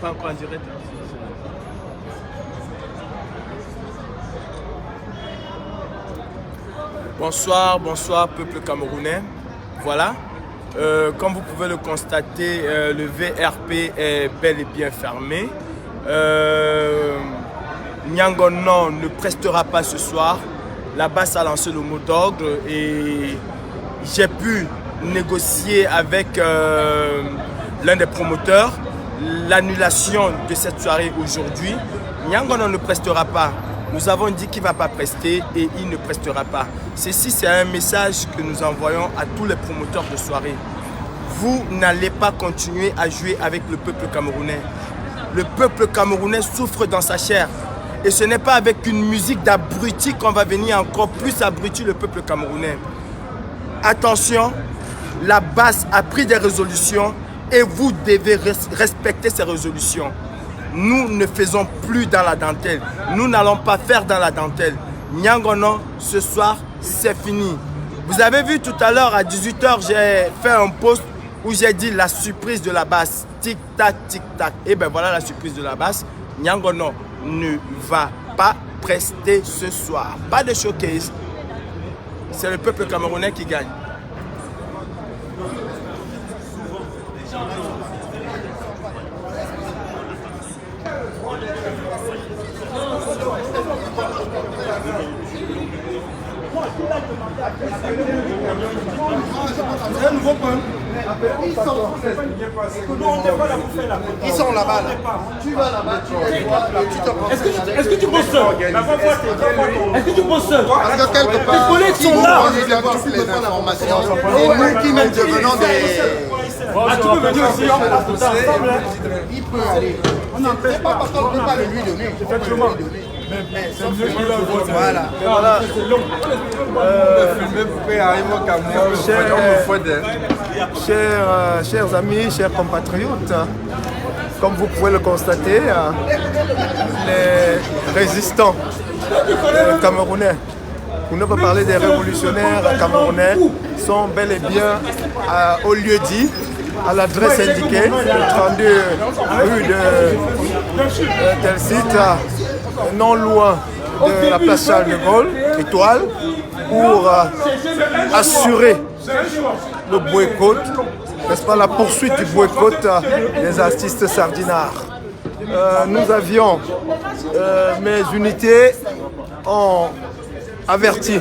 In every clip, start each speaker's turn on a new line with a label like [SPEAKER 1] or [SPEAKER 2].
[SPEAKER 1] pas encore en direct. Bonsoir, bonsoir peuple camerounais. Voilà, comme vous pouvez le constater, le VRP est bel et bien fermé. Nyangonon ne prestera pas ce soir. La basse a lancé le mot d'ordre et j'ai pu négocier avec l'un des promoteurs l'annulation de cette soirée aujourd'hui. Nyangonon ne prestera pas. Nous avons dit qu'il ne va pas prester et il ne prestera pas. Ceci, c'est un message que nous envoyons à tous les promoteurs de soirée. Vous n'allez pas continuer à jouer avec le peuple camerounais. Le peuple camerounais souffre dans sa chair. Et ce n'est pas avec une musique d'abruti qu'on va venir encore plus abrutir le peuple camerounais. Attention, la basse a pris des résolutions et vous devez respecter ces résolutions. Nous ne faisons plus dans la dentelle. Nous n'allons pas faire dans la dentelle. Nyangonon, ce soir, c'est fini. Vous avez vu tout à l'heure, à 18 h, j'ai fait un post où j'ai dit la surprise de la basse. Tic-tac, tic-tac. Et bien voilà la surprise de la basse. Nyangonon ne va pas prester ce soir. Pas de showcase. C'est le peuple camerounais qui gagne.
[SPEAKER 2] C'est un nouveau point. Ils sont là-bas. Tu vas là-bas, tu te prends.
[SPEAKER 3] Est-ce que tu bosses seul? Est-ce que tu bosses seul?
[SPEAKER 2] Parce que quelque part,
[SPEAKER 3] les collègues sont là.
[SPEAKER 2] ils ont toutes les informations. Et nous qui même devenons des...
[SPEAKER 3] Ah, tu peux venir aussi, on passe tout ça ensemble.
[SPEAKER 2] Il peut aller. C'est pas parce qu'on ne peut pas le lui donner.
[SPEAKER 3] Effectivement.
[SPEAKER 2] Mais c'est mieux qu'il le voit. Voilà.
[SPEAKER 4] Voilà. Filmer pour arriver au Cameroun.
[SPEAKER 5] Chers amis, chers compatriotes, comme vous pouvez le constater, les résistants camerounais, pour ne pas parler des révolutionnaires camerounais, sont bel et bien au lieu dit, à l'adresse indiquée, 32 rue de tel site, non loin de la place Charles de Gaulle, Étoile, pour assurer le boycott, n'est-ce pas, la poursuite du boycott des artistes sardinards. Nous avions, mes unités ont averti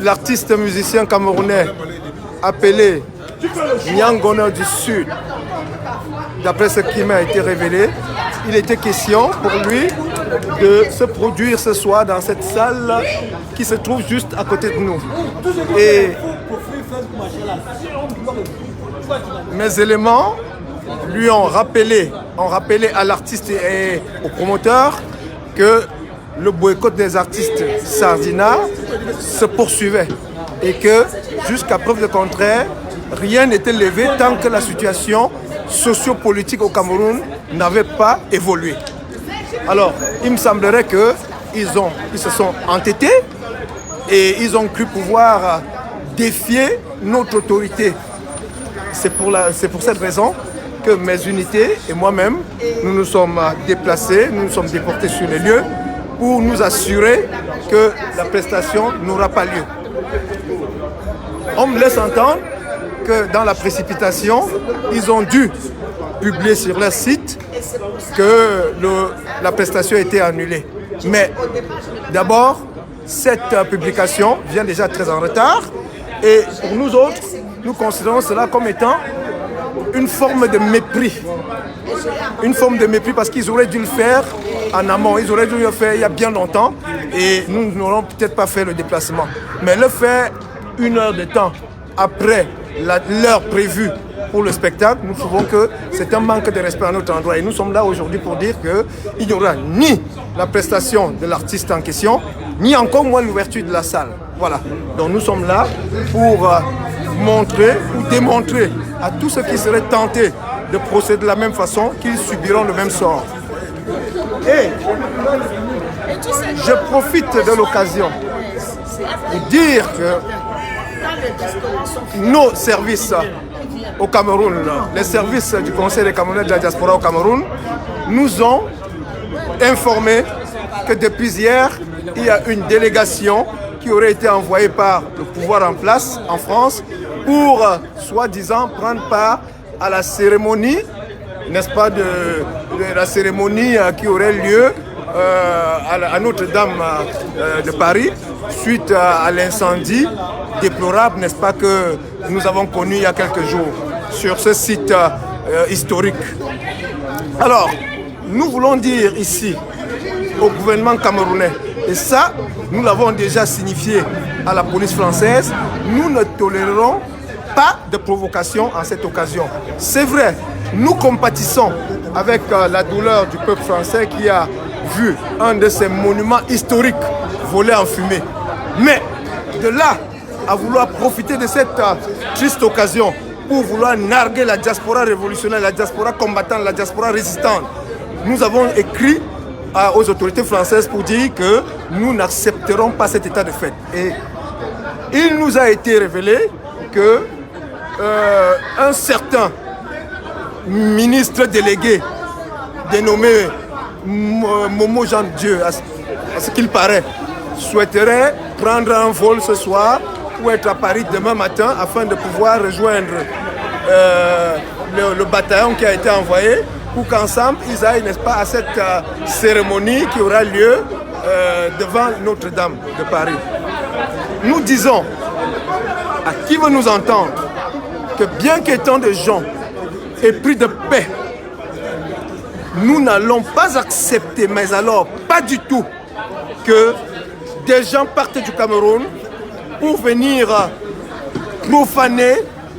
[SPEAKER 5] l'artiste musicien camerounais appelé Nyangonon du Sud. D'après ce qui m'a été révélé, il était question pour lui de se produire ce soir dans cette salle qui se trouve juste à côté de nous. Et mes éléments lui ont rappelé à l'artiste et au promoteur que le boycott des artistes sardinards se poursuivait et que jusqu'à preuve de contraire, rien n'était levé tant que la situation sociopolitique au Cameroun n'avait pas évolué. Alors, il me semblerait qu'ils se sont entêtés et ils ont cru pouvoir défier notre autorité. C'est pour cette raison que mes unités et moi-même, nous nous sommes déplacés, nous nous sommes déportés sur les lieux pour nous assurer que la prestation n'aura pas lieu. On me laisse entendre que dans la précipitation, ils ont dû publier sur leur site que la prestation a été annulée. Mais d'abord, cette publication vient déjà très en retard et pour nous autres, nous considérons cela comme étant une forme de mépris. Une forme de mépris parce qu'ils auraient dû le faire en amont, ils auraient dû le faire il y a bien longtemps et nous n'aurons peut-être pas fait le déplacement. Mais le faire 1 heure de temps après l'heure prévue pour le spectacle, nous trouvons que c'est un manque de respect à notre endroit. Et nous sommes là aujourd'hui pour dire qu'il n'y aura ni la prestation de l'artiste en question, ni encore moins l'ouverture de la salle. Voilà. Donc nous sommes là pour montrer ou démontrer à tous ceux qui seraient tentés de procéder de la même façon qu'ils subiront le même sort. Et je profite de l'occasion pour dire que nos services au Cameroun, les services du Conseil des Camerounais de la diaspora au Cameroun nous ont informé que depuis hier, il y a une délégation qui aurait été envoyée par le pouvoir en place en France pour, soi-disant, prendre part à la cérémonie, n'est-ce pas, de la cérémonie qui aurait lieu à Notre-Dame de Paris suite à l'incendie déplorable, n'est-ce pas, que nous avons connu il y a quelques jours sur ce site historique. Alors, nous voulons dire ici au gouvernement camerounais, et ça, nous l'avons déjà signifié à la police française, nous ne tolérerons pas de provocation en cette occasion. C'est vrai, nous compatissons avec la douleur du peuple français qui a vu un de ces monuments historiques voler en fumée. Mais de là à vouloir profiter de cette triste occasion pour vouloir narguer la diaspora révolutionnaire, la diaspora combattante, la diaspora résistante, nous avons écrit aux autorités françaises pour dire que nous n'accepterons pas cet état de fait. Et il nous a été révélé que un certain ministre délégué dénommé Momo Jean Dieu, à ce qu'il paraît, souhaiterait prendre un vol ce soir pour être à Paris demain matin afin de pouvoir rejoindre le bataillon qui a été envoyé pour qu'ensemble ils aillent, n'est-ce pas, à cette cérémonie qui aura lieu devant Notre-Dame de Paris. Nous disons à qui veut nous entendre que bien qu'étant des gens épris de paix, nous n'allons pas accepter, mais alors pas du tout, que des gens partent du Cameroun pour venir profaner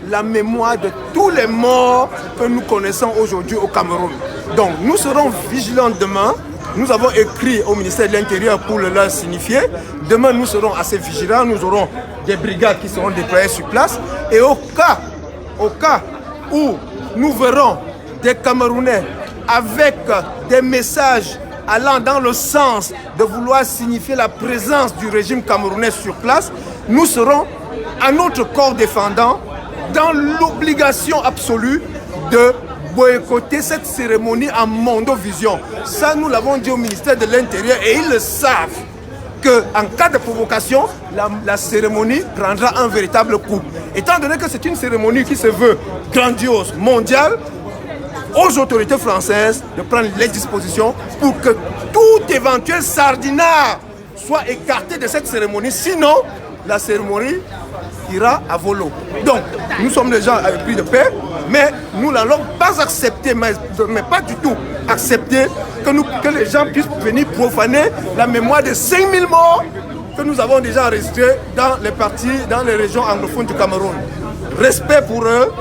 [SPEAKER 5] la mémoire de tous les morts que nous connaissons aujourd'hui au Cameroun. Donc nous serons vigilants demain. Nous avons écrit au ministère de l'Intérieur pour le leur signifier. Demain nous serons assez vigilants. Nous aurons des brigades qui seront déployées sur place. Et au cas où nous verrons des Camerounais avec des messages allant dans le sens de vouloir signifier la présence du régime camerounais sur place, nous serons à notre corps défendant dans l'obligation absolue de boycotter cette cérémonie en mondovision. Ça, nous l'avons dit au ministère de l'Intérieur et ils le savent qu'en cas de provocation, la cérémonie prendra un véritable coup. Étant donné que c'est une cérémonie qui se veut grandiose, mondiale, aux autorités françaises de prendre les dispositions pour que tout éventuel sardinat soit écarté de cette cérémonie. Sinon, la cérémonie ira à volo. Donc, nous sommes des gens avec plus de paix, mais nous n'allons pas accepter, mais pas du tout accepter que les gens puissent venir profaner la mémoire de 5000 morts que nous avons déjà enregistrés dans les parties, dans les régions anglophones du Cameroun. Respect pour eux,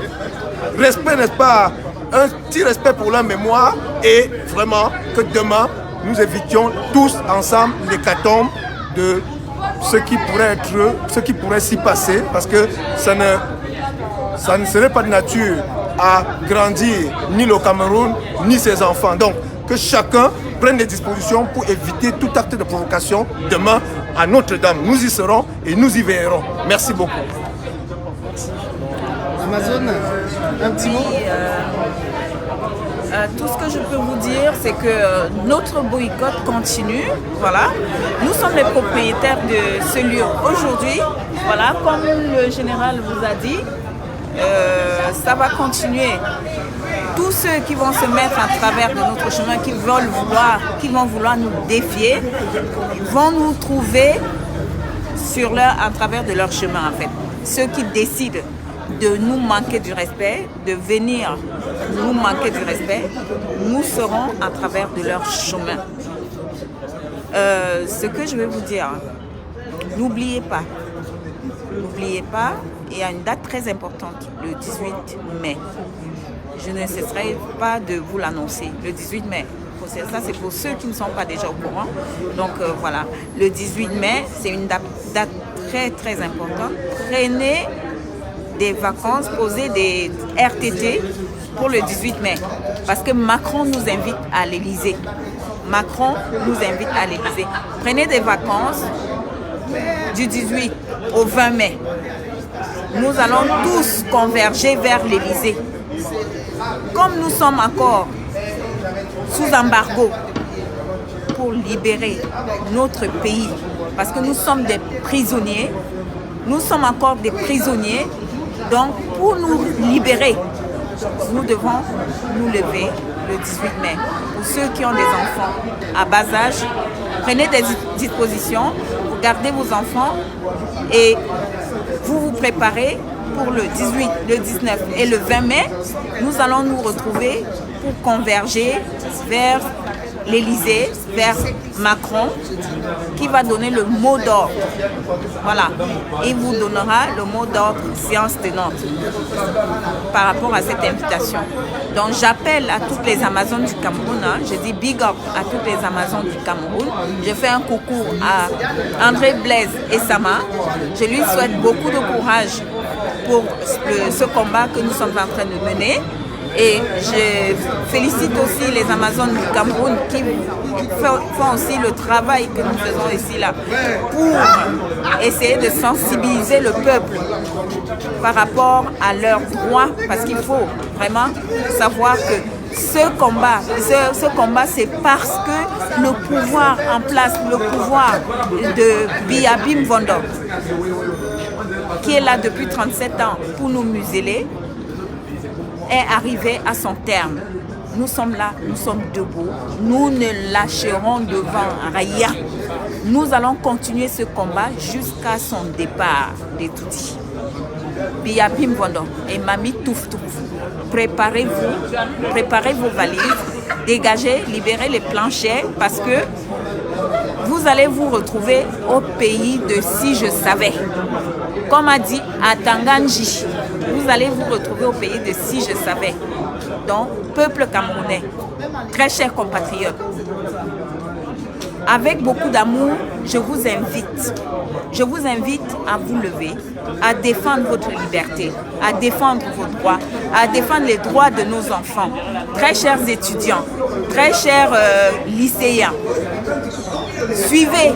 [SPEAKER 5] respect, n'est-ce pas, un petit respect pour leur mémoire et vraiment que demain, nous évitions tous ensemble l'hécatombe de ce qui pourrait s'y passer parce que ça ne serait pas de nature à grandir ni le Cameroun ni ses enfants. Donc que chacun prenne des dispositions pour éviter tout acte de provocation demain à Notre-Dame. Nous y serons et nous y veillerons. Merci beaucoup.
[SPEAKER 2] Amazon, un petit mot.
[SPEAKER 4] Tout ce que je peux vous dire, c'est que notre boycott continue. Voilà. Nous sommes les propriétaires de ce lieu aujourd'hui. Voilà, comme le général vous a dit, ça va continuer. Tous ceux qui vont se mettre à travers de notre chemin, qui vont vouloir nous défier, vont nous trouver à travers de leur chemin en fait. Ceux qui décident de nous manquer du respect, de venir nous manquer du respect, nous serons à travers de leur chemin. Ce que je vais vous dire, n'oubliez pas, il y a une date très importante, le 18 mai. Je ne cesserai pas de vous l'annoncer, le 18 mai. Ça, c'est pour ceux qui ne sont pas déjà au courant. Donc voilà, le 18 mai, c'est une date très très importante. Prenez des vacances, posez des RTT pour le 18 mai. Parce que Macron nous invite à l'Élysée. Prenez des vacances du 18 au 20 mai. nous allons tous converger vers l'Élysée. Comme nous sommes encore sous embargo pour libérer notre pays, parce que nous sommes des prisonniers, nous sommes encore des prisonniers, donc pour nous libérer, nous devons nous lever le 18 mai. Pour ceux qui ont des enfants à bas âge, prenez des dispositions, vous gardez vos enfants et vous vous préparez pour le 18, le 19 et le 20 mai. Nous allons nous retrouver pour converger vers l'Élysée, vers Macron, qui va donner le mot d'ordre. Voilà. Il vous donnera le mot d'ordre séance tenante par rapport à cette invitation. Donc j'appelle à toutes les Amazones du Cameroun, je dis big up à toutes les Amazones du Cameroun. Je fais un coucou à André Blaise et Sama. Je lui souhaite beaucoup de courage pour ce combat que nous sommes en train de mener. Et je félicite aussi les Amazones du Cameroun qui font aussi le travail que nous faisons ici là pour essayer de sensibiliser le peuple par rapport à leurs droits, parce qu'il faut vraiment savoir que ce combat c'est parce que le pouvoir en place, le pouvoir de Biya-Bim Mvondo, qui est là depuis 37 ans pour nous museler, est arrivé à son terme. Nous sommes là, nous sommes debout, nous ne lâcherons devant rien. Nous allons continuer ce combat jusqu'à son départ des Tutsis. Biya-Bim Mvondo et Mami Touf Touf, préparez vos valises, dégagez, libérez les planchers parce que vous allez vous retrouver au pays de Si je savais. Comme a dit à Tanganji, vous allez vous retrouver au pays de Si je savais. Donc, peuple camerounais, très chers compatriotes, avec beaucoup d'amour, je vous invite à vous lever, à défendre votre liberté, à défendre vos droits, à défendre les droits de nos enfants. Très chers étudiants, très chers lycéens, suivez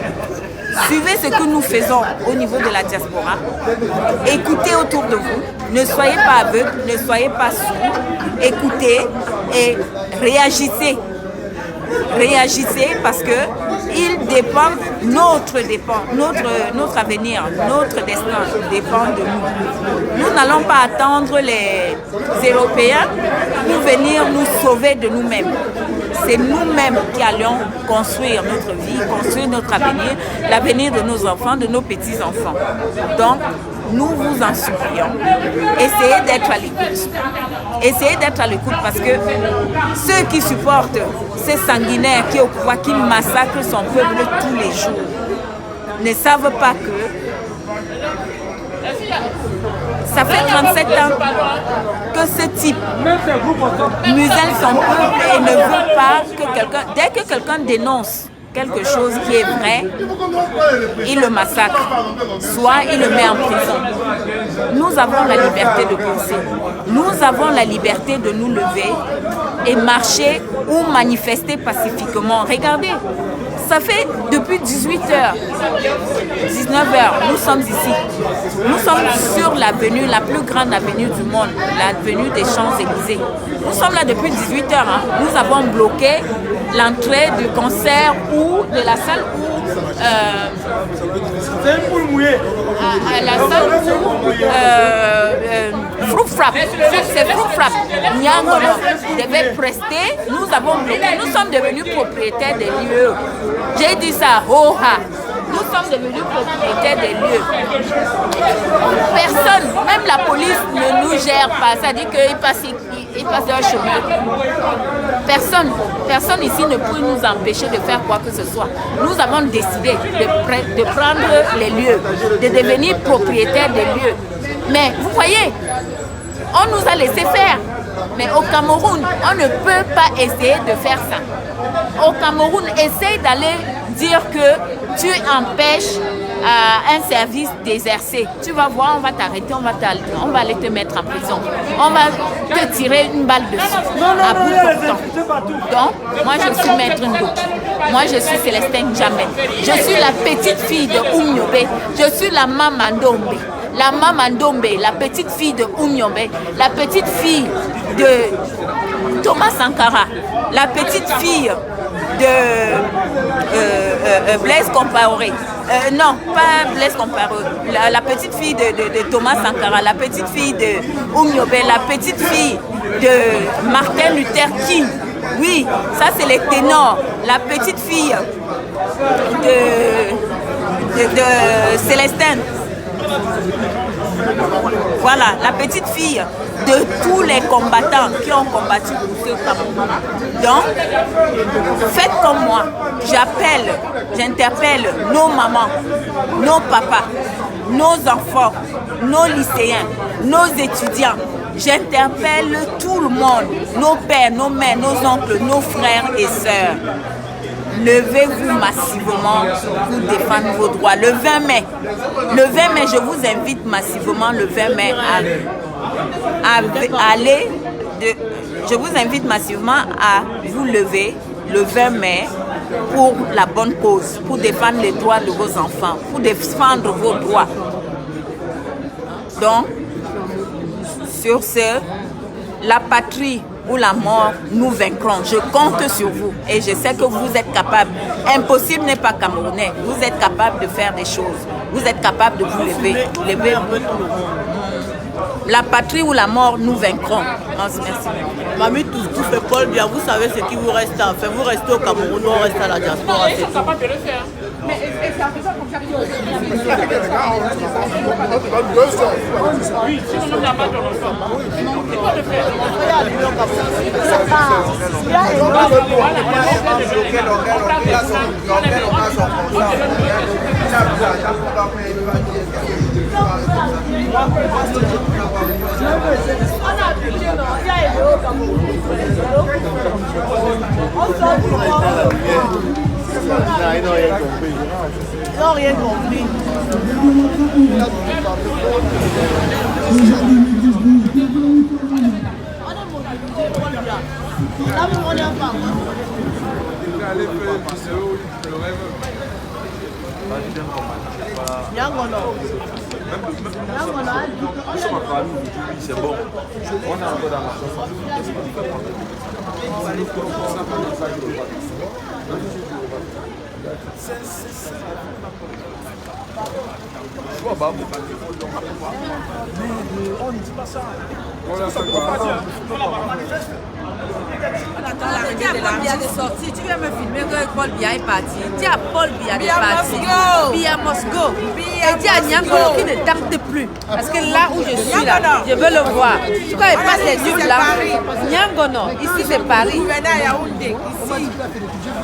[SPEAKER 4] ce que nous faisons au niveau de la diaspora. Écoutez autour de vous. Ne soyez pas aveugles, ne soyez pas sourds. Écoutez et réagissez. Réagissez parce que il dépend, notre avenir, notre destin dépend de nous. Nous n'allons pas attendre les Européens pour venir nous sauver de nous-mêmes. C'est nous-mêmes qui allons construire notre vie, construire notre avenir, l'avenir de nos enfants, de nos petits-enfants. Donc, nous vous en supplions, essayez d'être à l'écoute. Essayez d'être à l'écoute parce que ceux qui supportent ces sanguinaires qui est au pouvoir, qui massacrent son peuple tous les jours, ne savent pas que ça fait 37 ans que ce type muselle son peuple et ne veut pas que quelqu'un, dès que quelqu'un dénonce quelque chose qui est vrai, il le massacre, soit il le met en prison. Nous avons la liberté de penser, nous avons la liberté de nous lever et marcher ou manifester pacifiquement. Regardez, ça fait depuis 18h, 19h, nous sommes ici. Nous sommes sur l'avenue, la plus grande avenue du monde, l'avenue des Champs-Élysées. Nous sommes là depuis 18h. Nous avons bloqué l'entrée du concert ou de la salle où à la salle où Froufrap, c'est Froufrap, Nyangono devait prester. Nous avons bloqué, nous sommes devenus propriétaires des lieux. J'ai dit ça, ho-ha. Nous sommes devenus propriétaires des lieux. Personne, même la police ne nous gère pas. Ça dit qu'il passe un chemin. Personne ici ne peut nous empêcher de faire quoi que ce soit. Nous avons décidé de prendre les lieux, de devenir propriétaires des lieux. Mais vous voyez, on nous a laissé faire. Mais au Cameroun, on ne peut pas essayer de faire ça. Au Cameroun, essaye d'aller dire que tu empêches un service d'exercer. Tu vas voir, on va t'arrêter, on va aller te mettre en prison. On va te tirer une balle dessus, à bout portant. Donc, moi je suis Maître Ndoki. Moi je suis Célestin Djamel. Je suis la petite fille de Oumniobe. Je suis la maman d'Ombe. la Mama Ndombe, la petite fille de Unyombe, la petite fille de Thomas Sankara, la petite fille de Blaise Compaoré. Non, pas Blaise Compaoré. La petite fille de Thomas Sankara, la petite fille de Unyombe, la petite fille de Martin Luther King. Oui, ça c'est les ténors. La petite fille de Célestine. Voilà, la petite fille de tous les combattants qui ont combattu pour ce Cameroun. Donc, faites comme moi. J'interpelle nos mamans, nos papas, nos enfants, nos lycéens, nos étudiants. J'interpelle tout le monde, nos pères, nos mères, nos oncles, nos frères et sœurs. Levez-vous massivement pour défendre vos droits. Le 20 mai, je vous invite massivement le 20 mai je vous invite massivement à vous lever le 20 mai pour la bonne cause, pour défendre les droits de vos enfants, pour défendre vos droits. Donc, sur ce, la patrie ou la mort, nous vaincrons. Je compte sur vous et je sais que vous êtes capables. Impossible n'est pas camerounais. Vous êtes capables de faire des choses. Vous êtes capables de vous lever. La patrie ou la mort, nous vaincrons. Merci.
[SPEAKER 6] Mamie, tout fait Paul bien. Vous savez ce qui vous reste à faire. Vous restez au Cameroun, on reste à la diaspora.
[SPEAKER 3] Ils sont capables de le faire.
[SPEAKER 7] Mais c'est un peu ça comme ça qu'il
[SPEAKER 3] Oui, sinon on n'a pas de l'enfant. C'est quoi le faire?
[SPEAKER 6] Ils n'ont rien compris.
[SPEAKER 5] C'est bon. On est encore dans la chanson.
[SPEAKER 7] On ne dit pas ça.
[SPEAKER 8] Biya est sorti, tu viens me filmer que Paul Biya est parti. Dis à Paul Biya est parti. Biya Moscow. Et dis à Nyangolo qui ne tente plus. Parce que là où je suis là, je veux le voir. Tu vois, il passe les nuits là. Nyangono, ici c'est Paris.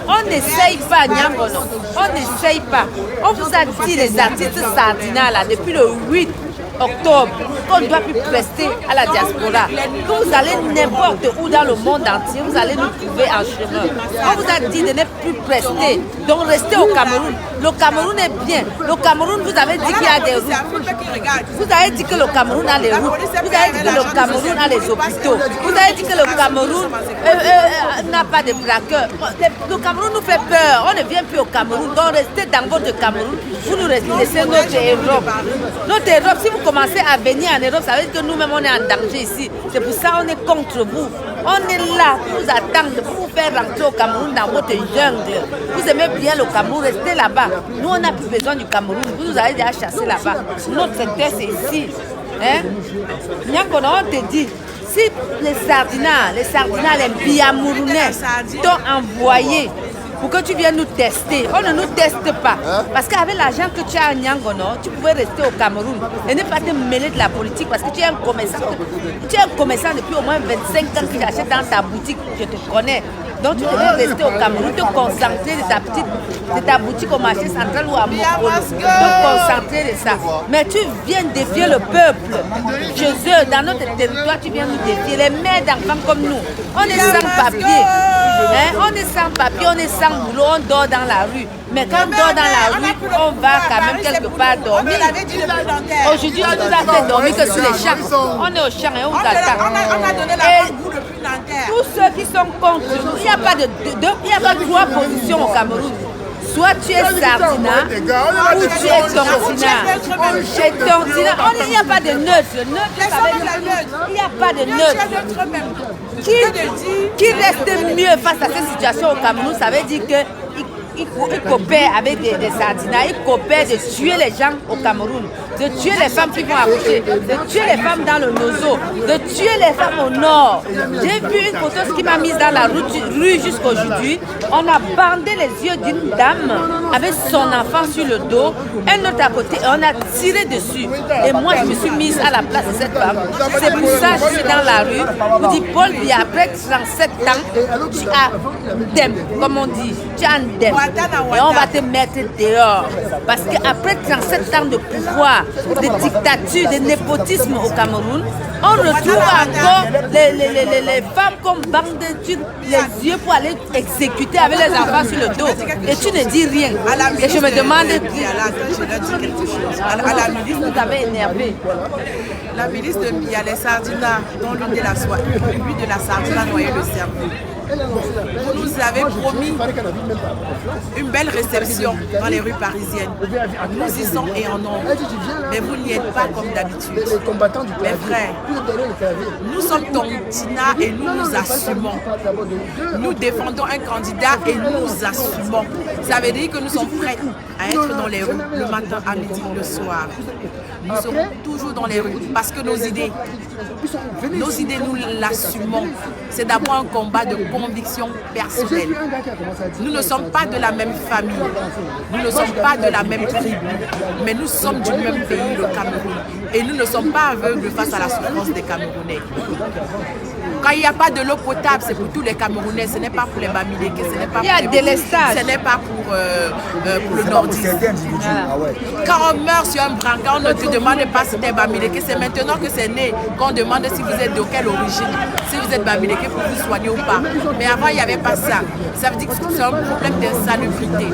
[SPEAKER 8] On n'essaye pas, Nyangono. On n'essaye pas. On vous a dit les artistes Sardina là depuis le 8 octobre qu'on ne doit plus prester à la diaspora. Quand vous allez n'importe où dans le monde entier, vous allez nous trouver en chemin. On vous a dit de ne plus prester, donc restez au Cameroun. Le Cameroun est bien. Le Cameroun, vous avez dit qu'il y a des routes. Vous avez dit que le Cameroun a les routes. Vous avez dit que le Cameroun a les hôpitaux. Vous avez dit que le Cameroun n'a pas de braqueurs. Le Cameroun nous fait peur. On ne vient plus au Cameroun. Donc restez dans votre Cameroun. Vous nous laissez notre Europe. Notre Europe, si vous commencez à venir en Europe, ça veut dire que nous-mêmes on est en danger ici. C'est pour ça qu'on est contre vous. On est là pour vous attendre, pour vous faire rentrer au Cameroun dans votre jungle. Vous aimez bien le Cameroun, restez là-bas. Nous, on n'a plus besoin du Cameroun. Vous nous avez déjà chassé là-bas. Notre secteur, c'est ici. Hein? On te dit, si les Sardinats, les Biamourounais t'ont envoyé pour que tu viennes nous tester, on ne nous teste pas. Parce qu'avec l'argent que tu as à Nyangono, tu pouvais rester au Cameroun et ne pas te mêler de la politique parce que tu es un commerçant. Tu es un commerçant depuis au moins 25 ans que tu achètes dans ta boutique, je te connais. Donc tu devais rester au Cameroun, te concentrer de ta boutique au marché central ou à Mokolo. Te concentrer de ça. Mais tu viens défier le peuple. Chez eux, dans notre territoire, tu viens nous défier. Les mères d'enfants comme nous, on est sans papier. Hein? On est sans papier, on est sans boulot, on dort dans la rue. Mais quand on dort dans la rue, on va quand même quelque part dormir. Aujourd'hui, tu nous as fait dormir que sur les champs. On est au champ et on vous attend. Et tous ceux qui sont contre nous, il n'y a pas de trois positions au Cameroun. Soit tu es Sardina ou tu es Tortina. Chez Tortina, il n'y a pas de neutre. Il n'y a pas de neutre. Qui reste mieux face à cette situation au Cameroun, ça veut dire que il coopère avec des Sardinas, il coopère de tuer les gens au Cameroun, de tuer les femmes qui vont accoucher, de tuer les femmes dans le Nozo, de tuer les femmes au nord. J'ai vu une photo qui m'a mise dans la rue jusqu'aujourd'hui. On a bandé les yeux d'une dame avec son enfant sur le dos, un autre à côté, et on a tiré dessus. Et moi, je me suis mise à la place de cette femme. C'est pour ça que je suis dans la rue. Je dis, Paul, il y a après 37 ans, tu as dem, comme on dit, tu as un dem. Et on va te mettre dehors. Parce qu'après 37 ans de pouvoir, de dictature, de népotisme au Cameroun, on retrouve encore les femmes comme bandent les yeux pour aller exécuter avec les enfants sur le dos. Et tu ne dis rien. Et je me demande... La ministre nous avait énervé.
[SPEAKER 6] La ministre de Mbia, les Sardinas, dont l'une de la Sardina noyait le cerveau. Vous nous avez promis une belle réception dans les rues parisiennes. Nous y sommes et en nombre. Mais vous n'y êtes pas comme d'habitude. Mes frères, nous sommes Tortina et nous nous assumons. Nous défendons un candidat et nous nous assumons. Ça veut dire que nous sommes prêts à être dans les rues le matin, à midi, le soir. Nous sommes toujours dans les rues parce que nos idées, nous l'assumons. C'est d'abord un combat de conviction personnelle. Nous ne sommes pas de la même famille, nous ne sommes pas de la même tribu, mais nous sommes du même pays, le Cameroun. Et nous ne sommes pas aveugles face à la souffrance des Camerounais. Quand il n'y a pas de l'eau potable, c'est pour tous les Camerounais, ce n'est pas pour les Bamileke, ce n'est pas pour ce n'est pas pour le nordiste. Quand on meurt sur un brancard, on ne te demande pas si tu es Bamileke, c'est maintenant que c'est né qu'on demande si vous êtes de quelle origine, si vous êtes Bamileke pour vous soigner ou pas. Mais avant, il n'y avait pas ça. Ça veut dire que c'est un problème d'insalubrité,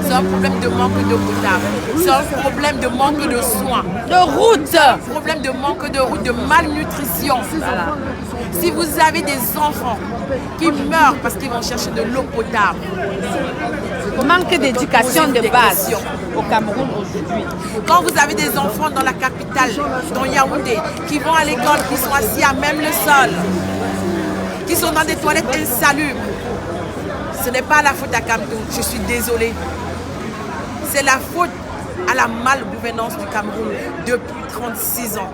[SPEAKER 6] c'est un problème de manque d'eau potable, c'est un problème de manque de soins,
[SPEAKER 8] de route,
[SPEAKER 6] un problème de manque de route, de malnutrition. Voilà. Si vous avez des enfants qui meurent parce qu'ils vont chercher de l'eau potable,
[SPEAKER 8] manque d'éducation de base au Cameroun aujourd'hui.
[SPEAKER 6] Quand vous avez des enfants dans la capitale, dans Yaoundé, qui vont à l'école, qui sont assis à même le sol, qui sont dans des toilettes insalubres, ce n'est pas la faute à Kamdou, je suis désolée. C'est la faute à la malgouvernance du Cameroun depuis 36 ans.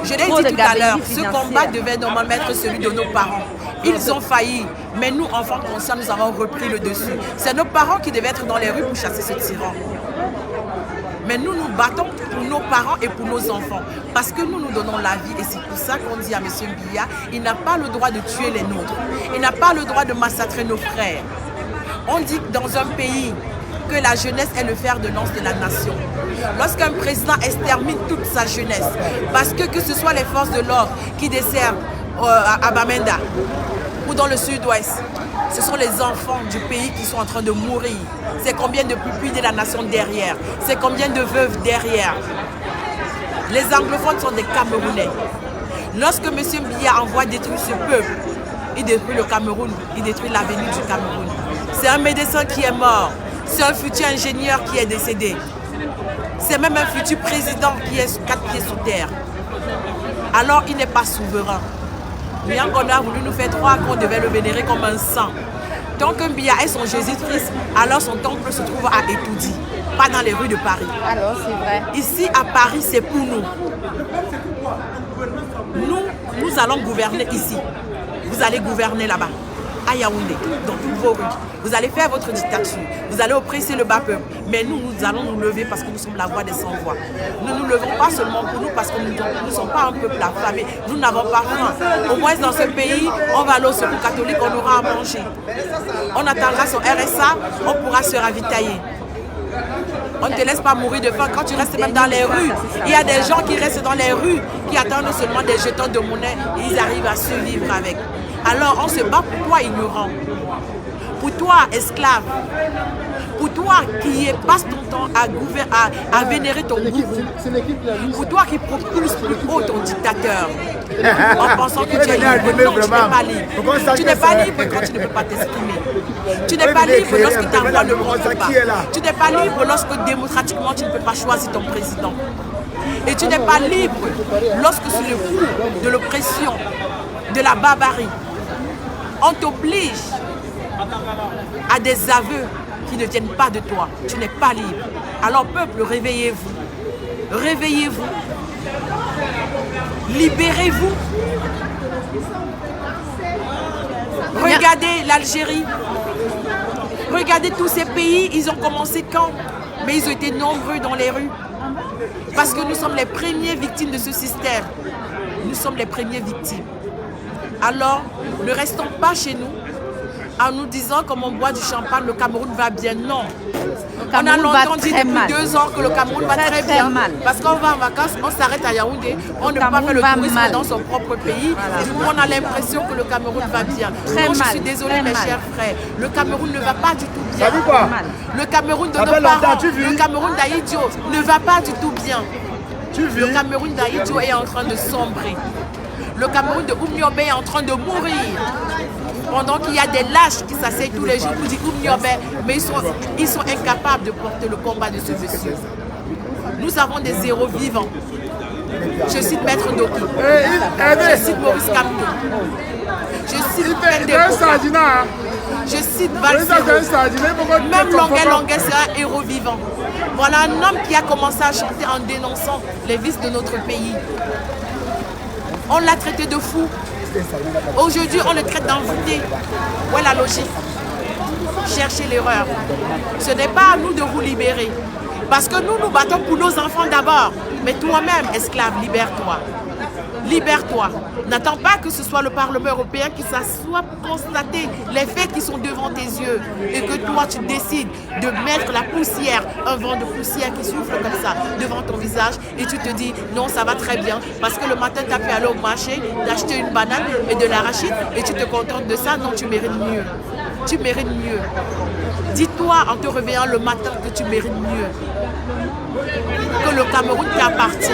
[SPEAKER 6] Je l'ai dit tout à l'heure, ce combat devait normalement être celui de nos parents. Ils ont failli, mais nous, enfants conscients, nous avons repris le dessus. C'est nos parents qui devaient être dans les rues pour chasser ce tyran. Mais nous nous battons pour nos parents et pour nos enfants. Parce que nous nous donnons la vie et c'est pour ça qu'on dit à M. Mbia, il n'a pas le droit de tuer les nôtres. Il n'a pas le droit de massacrer nos frères. On dit que dans un pays, que la jeunesse est le fer de lance de la nation. Lorsqu'un président extermine toute sa jeunesse, parce que ce soit les forces de l'ordre qui desservent à Bamenda ou dans le sud-ouest, ce sont les enfants du pays qui sont en train de mourir. C'est combien de pupilles de la nation derrière? C'est combien de veuves derrière? Les anglophones sont des Camerounais. Lorsque M. Mbia envoie détruire ce peuple, il détruit le Cameroun, il détruit l'avenir du Cameroun. C'est un médecin qui est mort. C'est un futur ingénieur qui est décédé. C'est même un futur président qui est 4 pieds sous terre. Alors il n'est pas souverain. Nyangona a voulu nous faire croire qu'on devait le vénérer comme un saint. Tant que Mbia est son Jésus-Christ, alors son temple se trouve à Etoudi, pas dans les rues de Paris.
[SPEAKER 8] Alors c'est vrai.
[SPEAKER 6] Ici à Paris, c'est pour nous. Nous allons gouverner ici. Vous allez gouverner là-bas. À Yaoundé, dans toutes vos rues. Vous allez faire votre dictature, vous allez oppresser le bas peuple. Mais nous allons nous lever parce que nous sommes la voix des sans-voix. Nous ne nous levons pas seulement pour nous parce que nous ne sommes pas un peuple affamé. Nous n'avons pas faim. Au moins dans ce pays, on va aller au secours catholique, on aura à manger. On attendra son RSA, on pourra se ravitailler. On ne te laisse pas mourir de faim quand tu restes même dans les rues. Il y a des gens qui restent dans les rues, qui attendent seulement des jetons de monnaie et ils arrivent à survivre avec. Alors on se bat pour toi ignorant, pour toi esclave, pour toi qui passe ton temps à vénérer ton gourou, pour toi qui propulse plus haut ton dictateur, en pensant que tu es libre. Non, tu n'es pas libre. Tu n'es pas libre quand tu ne peux pas t'exprimer. Tu n'es pas libre lorsque ta voix ne compte pas. Tu n'es pas libre lorsque démocratiquement tu ne peux pas choisir ton président. Et tu n'es pas libre lorsque sous le coup de l'oppression, de la barbarie, on t'oblige à des aveux qui ne viennent pas de toi. Tu n'es pas libre. Alors peuple, réveillez-vous. Réveillez-vous. Libérez-vous. Regardez l'Algérie. Regardez tous ces pays. Ils ont commencé quand? Mais ils ont été nombreux dans les rues. Parce que nous sommes les premières victimes de ce système. Nous sommes les premières victimes. Alors, ne restons pas chez nous en nous disant comme on boit du champagne, le Cameroun va bien. Non. On a longtemps dit depuis 2 ans que le Cameroun va très bien. Parce qu'on va en vacances, on s'arrête à Yaoundé, on ne peut pas faire le tourisme dans son propre pays. Et du coup, on a l'impression que le Cameroun va bien. Non, je suis désolée, mes chers frères. Le Cameroun ne va pas du tout bien. Le Cameroun de nos parents, le Cameroun d'Aïdjo ne va pas du tout bien. Le Cameroun d'Aïdjo est en train de sombrer. Le Cameroun de Oumniobé est en train de mourir. Pendant qu'il y a des lâches qui s'asseyent tous les jours pour dire Oumniobé, mais ils sont incapables de porter le combat de ce monsieur. Nous avons des héros vivants. Je cite Maître Doki. Je cite Maurice Kamto. Je cite Pendeko. Je cite Valsero. Même Longuet c'est un héros vivant. Voilà un homme qui a commencé à chanter en dénonçant les vices de notre pays. On l'a traité de fou. Aujourd'hui, on le traite d'envoûté. Où est la logique? Cherchez l'erreur. Ce n'est pas à nous de vous libérer. Parce que nous, nous battons pour nos enfants d'abord. Mais toi-même, esclave, libère-toi. Libère-toi. N'attends pas que ce soit le Parlement européen qui s'assoit pour constater les faits qui sont devant tes yeux et que toi tu décides de mettre la poussière, un vent de poussière qui souffle comme ça devant ton visage et tu te dis non ça va très bien parce que le matin tu as pu aller au marché, d'acheter une banane et de l'arachide et tu te contentes de ça, non tu mérites mieux. Tu mérites mieux. Dis-toi en te réveillant le matin que tu mérites mieux. Que le Cameroun t'appartient.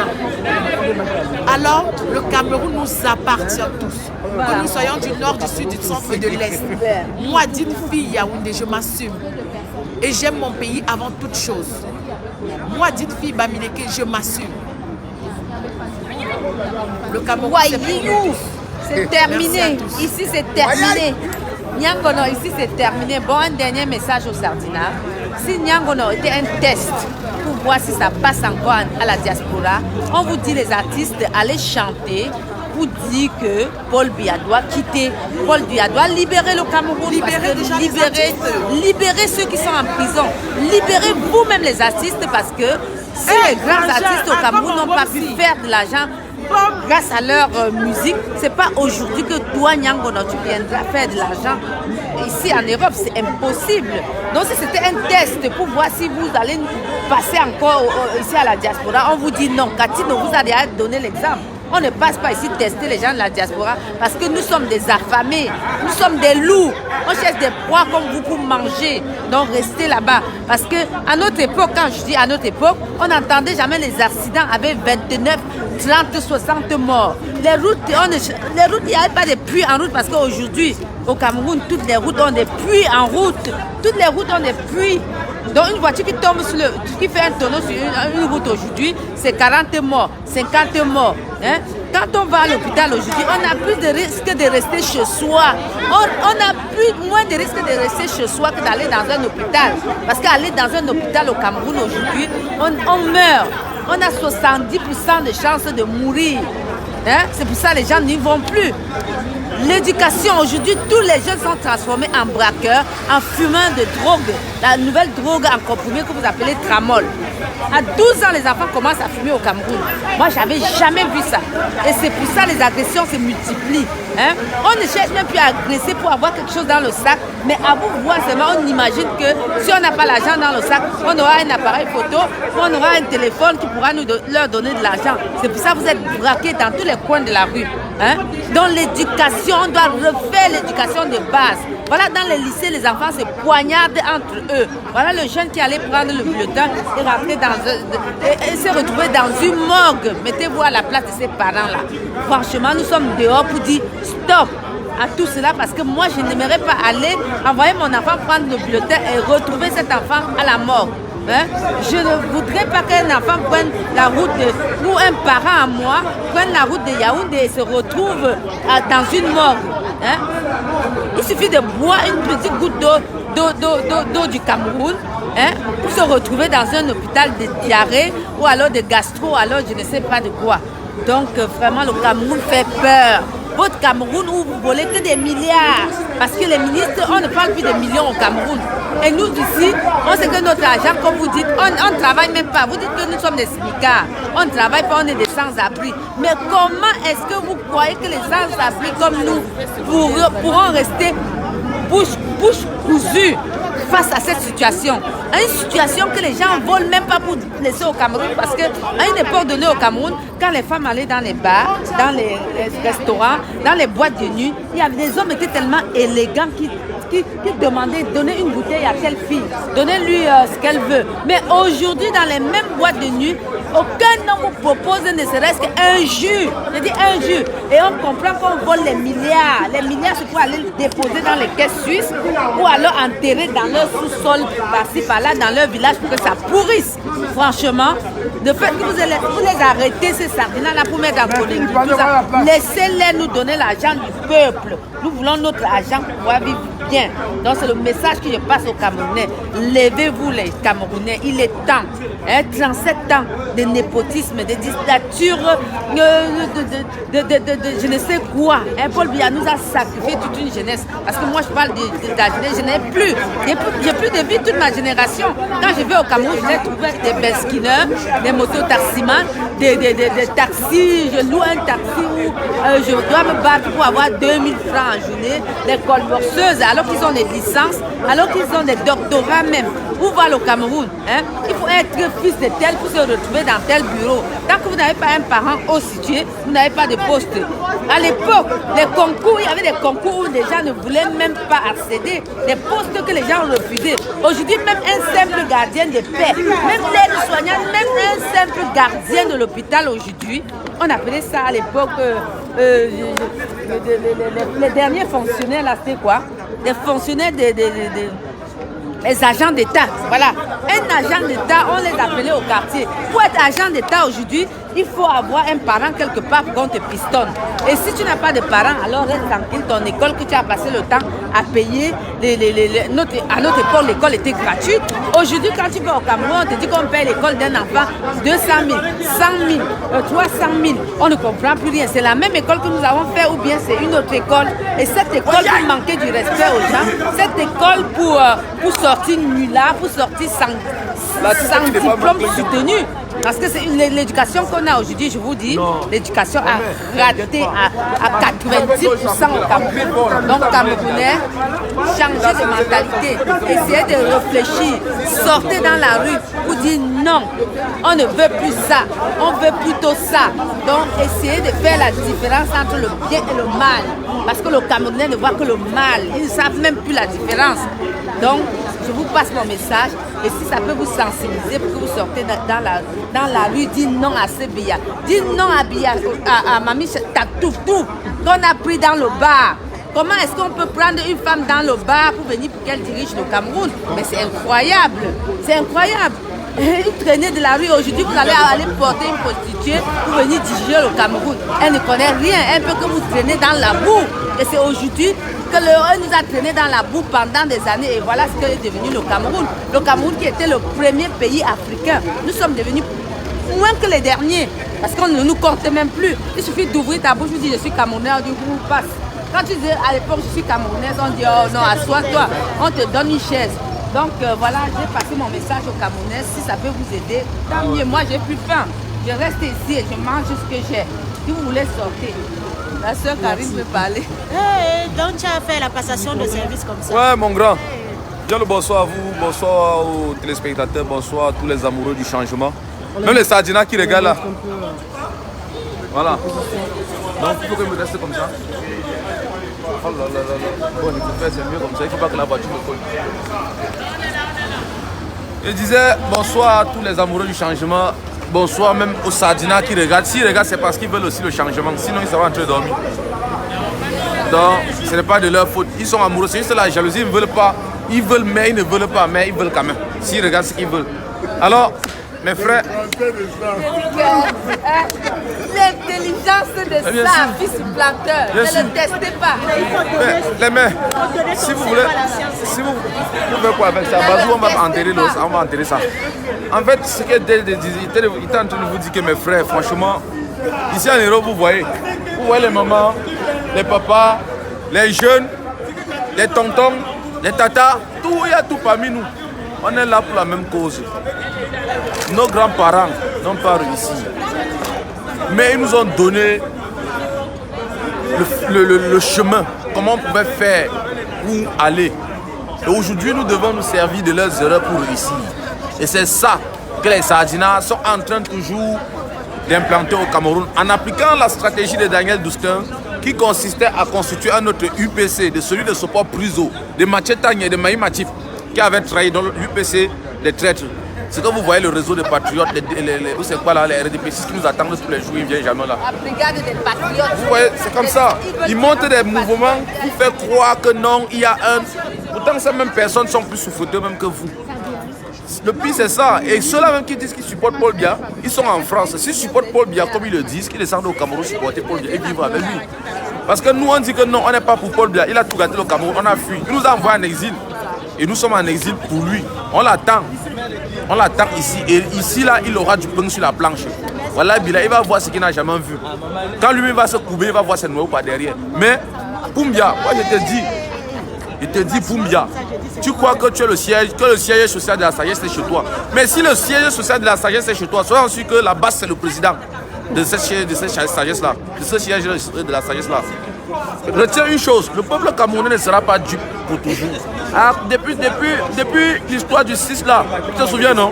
[SPEAKER 6] Alors, le Cameroun nous appartient tous. Que nous soyons du nord, du sud, du centre et de l'est. Moi, dite fille Yaoundé, je m'assume. Et j'aime mon pays avant toute chose. Moi, dite fille Bamileke, je m'assume. Le Cameroun,
[SPEAKER 8] c'est terminé. Ici, c'est terminé. Nyangono, ici, c'est terminé. Bon, un dernier message au Sardina. Si Nyangono était un test pour voir si ça passe encore à la diaspora, on vous dit les artistes, allez chanter pour dire que Paul Biya doit quitter. Paul Biya doit libérer le Cameroun. Libérer ceux qui sont en prison. Libérez vous-même les artistes parce que si les grands artistes au Cameroun n'ont pas pu faire de l'argent grâce à leur musique, c'est pas aujourd'hui que toi, Nyangono, tu viendras faire de l'argent. Ici en Europe, c'est impossible. Donc si c'était un test pour voir si vous allez passer encore ici à la diaspora, on vous dit non. Katino vous a déjà donné l'exemple. On ne passe pas ici tester les gens de la diaspora parce que nous sommes des affamés, nous sommes des loups. On cherche des proies comme vous pour manger. Donc restez là-bas. Parce qu'à notre époque, quand je dis à notre époque, on n'entendait jamais les accidents avec 29, 30, 60 morts. Les routes, il n'y avait pas de puits en route parce qu'aujourd'hui, au Cameroun, toutes les routes ont des puits en route. Toutes les routes ont des puits. Donc une voiture qui tombe qui fait un tonneau sur une route aujourd'hui, c'est 40 morts, 50 morts. Hein? Quand on va à l'hôpital aujourd'hui, on a plus de risque de rester chez soi. On a moins de risque de rester chez soi que d'aller dans un hôpital. Parce qu'aller dans un hôpital au Cameroun aujourd'hui, on meurt. On a 70% de chances de mourir. Hein? C'est pour ça que les gens n'y vont plus. L'éducation, aujourd'hui, tous les jeunes sont transformés en braqueurs, en fumeurs de drogue. La nouvelle drogue en comprimé que vous appelez tramol. À 12 ans, les enfants commencent à fumer au Cameroun. Moi, je n'avais jamais vu ça. Et c'est pour ça que les agressions se multiplient. Hein? On ne cherche même plus à agresser pour avoir quelque chose dans le sac. Mais à vous voir seulement, on imagine que si on n'a pas l'argent dans le sac, on aura un appareil photo, on aura un téléphone qui pourra leur donner de l'argent. C'est pour ça que vous êtes braqués dans tous les coins de la rue. Hein? Dans l'éducation, on doit refaire l'éducation de base. Voilà, dans les lycées, les enfants se poignardent entre eux. Voilà le jeune qui allait prendre le bulletin et rentrer et se retrouver dans une morgue. Mettez-vous à la place de ces parents-là. Franchement, nous sommes dehors pour dire stop. à tout cela parce que moi, je n'aimerais pas aller envoyer mon enfant prendre le bulletin et retrouver cet enfant à la mort. Hein? Je ne voudrais pas qu'un enfant prenne la route ou un parent à moi prenne la route de Yaoundé et se retrouve dans une morgue. Hein? Il suffit de boire une petite goutte d'eau du Cameroun, hein, pour se retrouver dans un hôpital de diarrhée ou alors de gastro, alors je ne sais pas de quoi. Donc vraiment le Cameroun fait peur. Votre Cameroun où vous volez que des milliards. Parce que les ministres, on ne parle plus de millions au Cameroun. Et nous ici, on sait que notre argent, comme vous dites, on ne travaille même pas. Vous dites que nous sommes des smicards. On ne travaille pas, on est des sans-abri. Mais comment est-ce que vous croyez que les sans-abri comme nous pourront rester bouche cousue face à cette situation? Une situation que les gens ne volent même pas pour laisser au Cameroun, parce qu'à une époque donnée au Cameroun, quand les femmes allaient dans les bars, dans les restaurants, dans les boîtes de nuit, il y avait des hommes qui étaient tellement élégants qui demandaient donnez une bouteille à telle fille, donnez-lui ce qu'elle veut. Mais aujourd'hui, dans les mêmes boîtes de nuit, aucun homme vous propose ne serait-ce qu'un jus. Je dis un jus. Et on comprend qu'on vole les milliards. Les milliards, c'est pour aller les déposer dans les caisses suisses ou alors enterrer dans leur sous-sol, par-ci, par-là, dans leur village pour que ça pourrisse. Franchement, le fait que vous les arrêtez, ces sardines-là, pour mettre en polémique, laissez-les nous donner l'argent du peuple. Nous voulons notre argent pour pouvoir vivre bien. Donc c'est le message que je passe aux Camerounais. Levez-vous les Camerounais, il est temps. 37 ans de népotisme, de dictature, de je ne sais quoi. Paul Biya nous a sacrifié toute une jeunesse. Parce que moi je parle de la jeunesse, je n'ai plus. J'ai plus de vie toute ma génération. Quand je vais au Cameroun, je vais trouver des beskineurs, des mototaximans, des taxis. Je loue un taxi où je dois me battre pour avoir 2000 francs en journée. Les colporteuses, alors qu'ils ont des licences, alors qu'ils ont des doctorats même. Où va le Cameroun? Hein? Il faut être fils de tel pour se retrouver dans tel bureau. Tant que vous n'avez pas un parent haut situé, vous n'avez pas de poste. À l'époque, les concours, il y avait des concours où les gens ne voulaient même pas accéder. Des postes que les gens ont refusés. Aujourd'hui, même un simple gardien de paix, même l'aide-soignante, même un simple gardien de l'hôpital aujourd'hui, on appelait ça à l'époque, les derniers fonctionnaires, là, c'était quoi? Les fonctionnaires les agents d'État, voilà. Un agent d'État, on les appelait au quartier. Pour être agent d'État aujourd'hui, il faut avoir un parent quelque part pour qu'on te pistonne. Et si tu n'as pas de parents, alors reste tranquille, ton école que tu as passé le temps à payer. À notre époque, l'école était gratuite. Aujourd'hui, quand tu vas au Cameroun, on te dit qu'on paye l'école d'un enfant 200 000, 100 000, 300 000. On ne comprend plus rien. C'est la même école que nous avons fait ou bien c'est une autre école. Et cette école pour manquer du respect aux gens, cette école pour sortir nulard, pour sortir sans diplôme soutenu. Parce que c'est l'éducation qu'on a aujourd'hui, je vous dis, l'éducation a raté à 90% au Cameroun. Donc, Camerounais, changez de mentalité, essayez de réfléchir, sortez dans la rue pour dire non, on ne veut plus ça, on veut plutôt ça. Donc, essayez de faire la différence entre le bien et le mal. Parce que le Camerounais ne voit que le mal, ils ne savent même plus la différence. Donc, je vous passe mon message et si ça peut vous sensibiliser pour que vous sortez dans la rue, dites non à ce Biya. Dites non à Biya, à Mami Tatoutou qu'on a pris dans le bar. Comment est-ce qu'on peut prendre une femme dans le bar pour venir pour qu'elle dirige le Cameroun? Mais c'est incroyable, c'est incroyable. Une traînée de la rue aujourd'hui, vous allez aller porter une prostituée pour venir diriger le Cameroun. Elle ne connaît rien, elle peut que vous traîner dans la boue. Et c'est aujourd'hui que l'Europe nous a traîné dans la boue pendant des années. Et voilà ce qu'est devenu le Cameroun. Le Cameroun qui était le premier pays africain. Nous sommes devenus moins que les derniers. Parce qu'on ne nous compte même plus. Il suffit d'ouvrir ta bouche, vous dites je suis Camerounais, on dit vous passe. Quand tu dis à l'époque je suis Camerounaise, on dit oh non, assois-toi, on te donne une chaise. Donc voilà, j'ai passé mon message aux Camerounais. Si ça peut vous aider, tant mieux. Moi, j'ai plus faim. Je reste ici et je mange ce que j'ai. Si vous voulez sortir, la soeur Karine peut parler.
[SPEAKER 9] Donc tu as fait la passation de service comme ça.
[SPEAKER 10] Ouais, mon grand. Bien le bonsoir à vous, bonsoir aux téléspectateurs, bonsoir à tous les amoureux du changement. Même les sardinas qui regardent là. Voilà. Donc il faut que je me reste comme ça. Oh là là là là. Bon, il faut faire, c'est mieux comme ça, il ne faut pas que la voiture me colle. Je disais bonsoir à tous les amoureux du changement. Bonsoir même aux sardinas qui regardent. S'ils regardent, c'est parce qu'ils veulent aussi le changement. Sinon, ils seront en train de dormir. Donc, ce n'est pas de leur faute. Ils sont amoureux, c'est juste la jalousie, ils ne veulent pas. Ils veulent, mais ils ne veulent pas, mais ils veulent quand même. S'ils regardent ce qu'ils veulent. Alors, mes frères...
[SPEAKER 8] L'intelligence de ça, fils planteur, ne le testez pas.
[SPEAKER 10] Mais, si vous voulez faites quoi avec ça, Bazou, on va enterrer ça. En fait, ce qu'il était en train de vous dire que mes frères, franchement, ici en Europe, vous voyez les mamans, les papas, les jeunes, les tontons, les tatas, tout, il y a tout parmi nous. On est là pour la même cause. Nos grands-parents n'ont pas réussi. Mais ils nous ont donné le chemin, comment on pouvait faire, où aller. Et aujourd'hui, nous devons nous servir de leurs erreurs pour réussir. Et c'est ça que les Sardinas sont en train toujours d'implanter au Cameroun, en appliquant la stratégie de Daniel Doustin, qui consistait à constituer un autre UPC, de celui de Sopor Pruso, de Machetang et de Maï Matip, qui avait trahi dans l'UPC des traîtres. C'est quand vous voyez le réseau des patriotes, c'est quoi là, les RDP6 qui nous attendent tous les jours, ils ne viennent jamais là.
[SPEAKER 8] La brigade des patriotes.
[SPEAKER 10] Vous voyez, c'est comme ça. Ils montent des mouvements pour faire croire que non, il y a un... Pourtant, ces mêmes personnes sont plus souffreuses même que vous. Le pire, c'est ça. Et ceux-là même qui disent qu'ils supportent Paul Biya, ils sont en France. S'ils supportent Paul Biya, comme ils le disent, qu'ils descendent au Cameroun supporter Paul Biya et vivre avec lui. Parce que nous, on dit que non, on n'est pas pour Paul Biya. Il a tout gâté le Cameroun, on a fui. Il nous a envoyé en exil. Et nous sommes en exil pour lui. On l'attend. On l'attend ici. Et ici, là, il aura du pain sur la planche. Voilà, il va voir ce qu'il n'a jamais vu. Quand lui va se couper, il va voir ses noyaux par derrière. Mais, Poumbia, moi je te dis, Poumbia, tu crois que tu es le siège social de la sagesse est chez toi. Mais si le siège social de la sagesse est chez toi, soyons sûrs que la base c'est le président de cette sagesse-là, de ce siège de la sagesse-là. Retiens une chose, le peuple camerounais ne sera pas dupe pour toujours. Alors, depuis l'histoire du 6 là, tu te souviens non?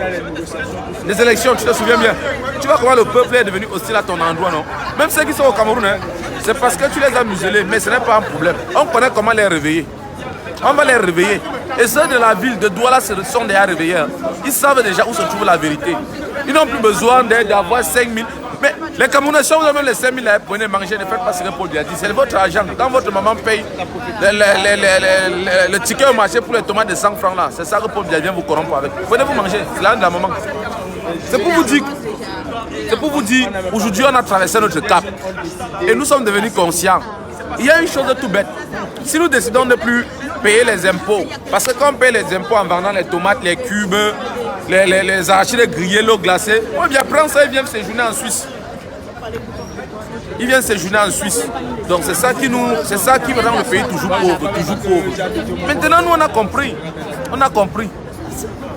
[SPEAKER 10] Les élections, tu te souviens bien. Tu vois comment le peuple est devenu hostile à ton endroit, non? Même ceux qui sont au Cameroun, hein, c'est parce que tu les as muselés, mais ce n'est pas un problème. On connaît comment les réveiller. On va les réveiller. Et ceux de la ville de Douala se sont déjà réveillés. Hein. Ils savent déjà où se trouve la vérité. Ils n'ont plus besoin d'avoir 5 000. Mais les Camerounais, si vous avez les 5 000, prenez, mangez, ne faites pas ce que Paul Biya dit. C'est votre argent. Quand votre maman paye le ticket au marché pour les tomates de 100 francs là, c'est ça que Paul Biya vient vous corrompre avec. Venez vous manger, c'est l'argent de la maman. C'est pour vous dire. C'est pour vous dire, aujourd'hui on a traversé notre cap. Et nous sommes devenus conscients. Il y a une chose de tout bête. Si nous décidons de ne plus payer les impôts, parce que quand on paye les impôts en vendant les tomates, les cubes, les arachides grillés, l'eau glacée, on vient prendre ça et vient séjourner en Suisse. Ils viennent séjourner en Suisse. Donc c'est ça qui rend le pays toujours pauvre, toujours pauvre. Maintenant nous on a compris. On a compris.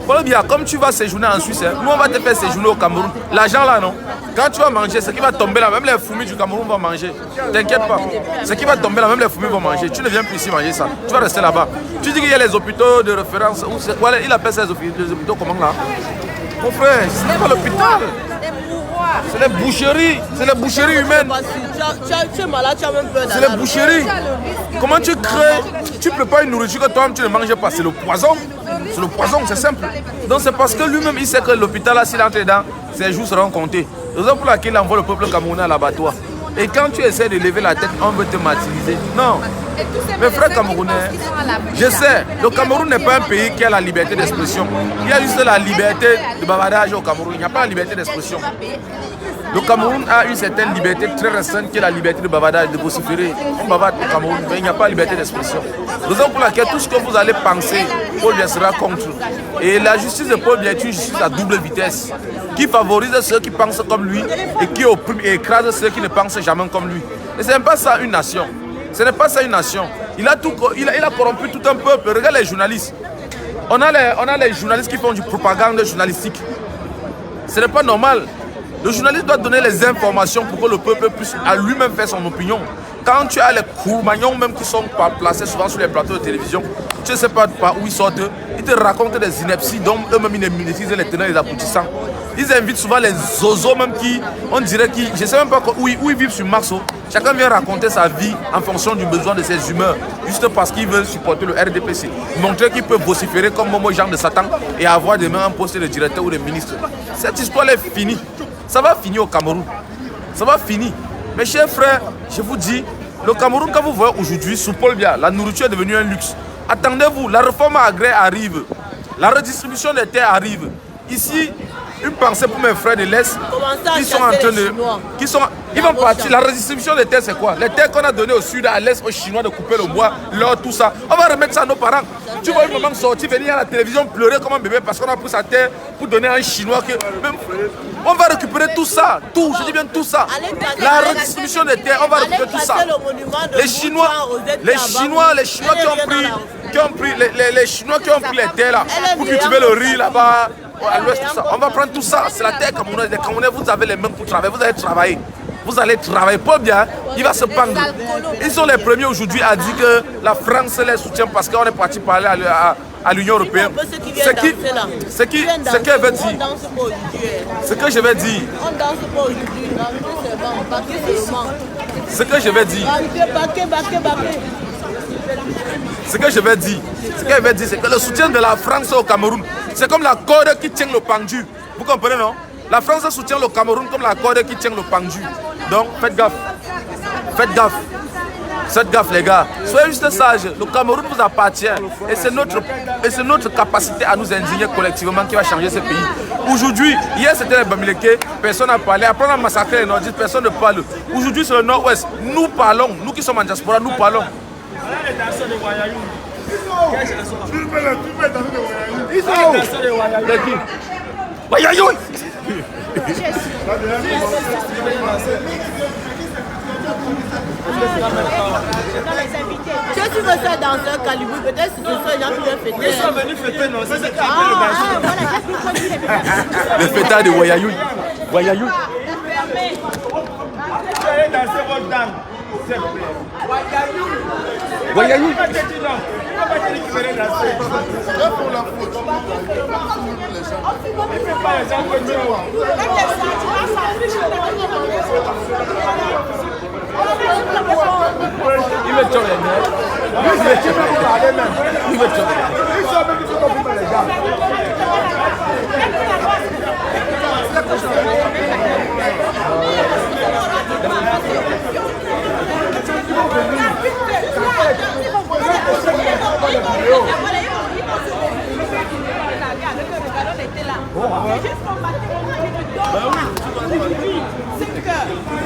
[SPEAKER 10] Paul Biya, comme tu vas séjourner en Suisse, nous on va te faire séjourner au Cameroun. L'argent là non. Quand tu vas manger, ce qui va tomber là, même les fourmis du Cameroun vont manger. T'inquiète pas. Ce qui va tomber là, même les fourmis vont manger. Tu ne viens plus ici manger ça. Tu vas rester là-bas. Tu dis qu'il y a les hôpitaux de référence. Il appelle ça les hôpitaux comment là? Mon frère, ce n'est pas l'hôpital. C'est les boucheries. C'est les boucheries humaines.
[SPEAKER 6] Tu es malade, tu as même peur.
[SPEAKER 10] C'est les boucheries. Comment tu crées? Tu prépares une nourriture que toi-même tu ne manges pas. C'est le poison. C'est le poison, c'est simple. Donc c'est parce que lui-même il sait que l'hôpital là, s'il entre dedans, ses jours seront comptés. C'est pour laquelle il envoie le peuple camerounais à l'abattoir. Et quand tu essaies de lever la tête, on veut te martyriser. Non. Mes frères camerounais, je sais, le Cameroun n'est pas un pays qui a la liberté d'expression. Il y a juste la liberté de bavardage au Cameroun. Il n'y a pas la liberté d'expression. Le Cameroun a une certaine liberté très restreinte qui est la liberté de bavardage, de vociférer. On bavarde au Cameroun, mais il n'y a pas la liberté d'expression. Raison pour laquelle tout ce que vous allez penser, Paul Biya sera contre. Et la justice de Paul Biya est une justice à double vitesse, qui favorise ceux qui pensent comme lui et qui opprime et écrase ceux qui ne pensent jamais comme lui. Et ce n'est pas ça une nation. Ce n'est pas ça une nation. Il a corrompu tout un peuple. Regarde les journalistes. On a les journalistes qui font du propagande journalistique. Ce n'est pas normal. Le journaliste doit donner les informations pour que le peuple puisse à lui-même faire son opinion. Quand tu as les courmagnons même qui sont placés souvent sur les plateaux de télévision, tu ne sais pas par où ils sortent, ils te racontent des inepties dont eux-mêmes ils ne maîtrisent les tenants et les aboutissants. Ils invitent souvent les zozos même qui, on dirait qu'ils, je ne sais même pas où ils vivent sur Mars. Chacun vient raconter sa vie en fonction du besoin de ses humeurs, juste parce qu'ils veulent supporter le RDPC. Montrer qu'ils peuvent vociférer comme Momo Jean de Satan et avoir demain un poste de directeur ou de ministre. Cette histoire est finie. Ça va finir au Cameroun. Ça va finir. Mes chers frères, je vous dis, Le Cameroun, quand vous voyez aujourd'hui, sous Paul Biya, la nourriture est devenue un luxe. Attendez-vous, la réforme agraire arrive. La redistribution des terres arrive. Ici, une pensée pour mes frères de l'Est qui sont en train de... Ils vont partir. La redistribution des terres, c'est quoi? Les terres qu'on a données au sud, à l'Est, aux Chinois de couper le bois, l'or, tout ça. On va remettre ça à nos parents. Tu vois une maman sortir, venir à la télévision pleurer comme un bébé parce qu'on a pris sa terre pour donner à un Chinois que... On va récupérer tout ça, tout, je dis bien tout ça. La redistribution des terres, on va récupérer tout ça. Les Chinois qui ont pris les terres là, pour cultiver le riz là-bas, à l'ouest, tout ça. On va prendre tout ça, c'est la terre camerounaise. Les Camerounais, vous avez les mains pour travailler, vous allez travailler. Vous allez travailler pas bien, il va se pendre. Ils sont les premiers aujourd'hui à dire que la France les soutient parce qu'on est parti parler à l'Union européenne. Ce qu'elle veut dire. Ce que je vais dire. Ce que je vais dire. Ce que je vais dire. Ce qu'elle veut dire, c'est que le soutien de la France au Cameroun, c'est comme la corde qui tient le pendu. Vous comprenez, non? La France soutient le Cameroun comme la corde qui tient le pendu. Donc, faites gaffe. Faites gaffe. Faites gaffe, les gars. Soyez juste sages. Le Cameroun vous appartient. Et c'est notre capacité à nous indigner collectivement qui va changer ce pays. Aujourd'hui, hier c'était les Bamileke, personne n'a parlé. Après on a massacré les Nordistes, personne ne parle. Aujourd'hui c'est le Nord-Ouest. Nous parlons. Nous qui sommes en diaspora, nous parlons. Wayayoui.
[SPEAKER 9] Si tu veux faire dans un calibre, peut-être que ce sont les gens qui veulent fêter. Ils sont venus fêter, non? C'est ce qui a fait le gâteau.
[SPEAKER 10] Le fêtard de Wayayoui. Wayayoui. Wayayoui.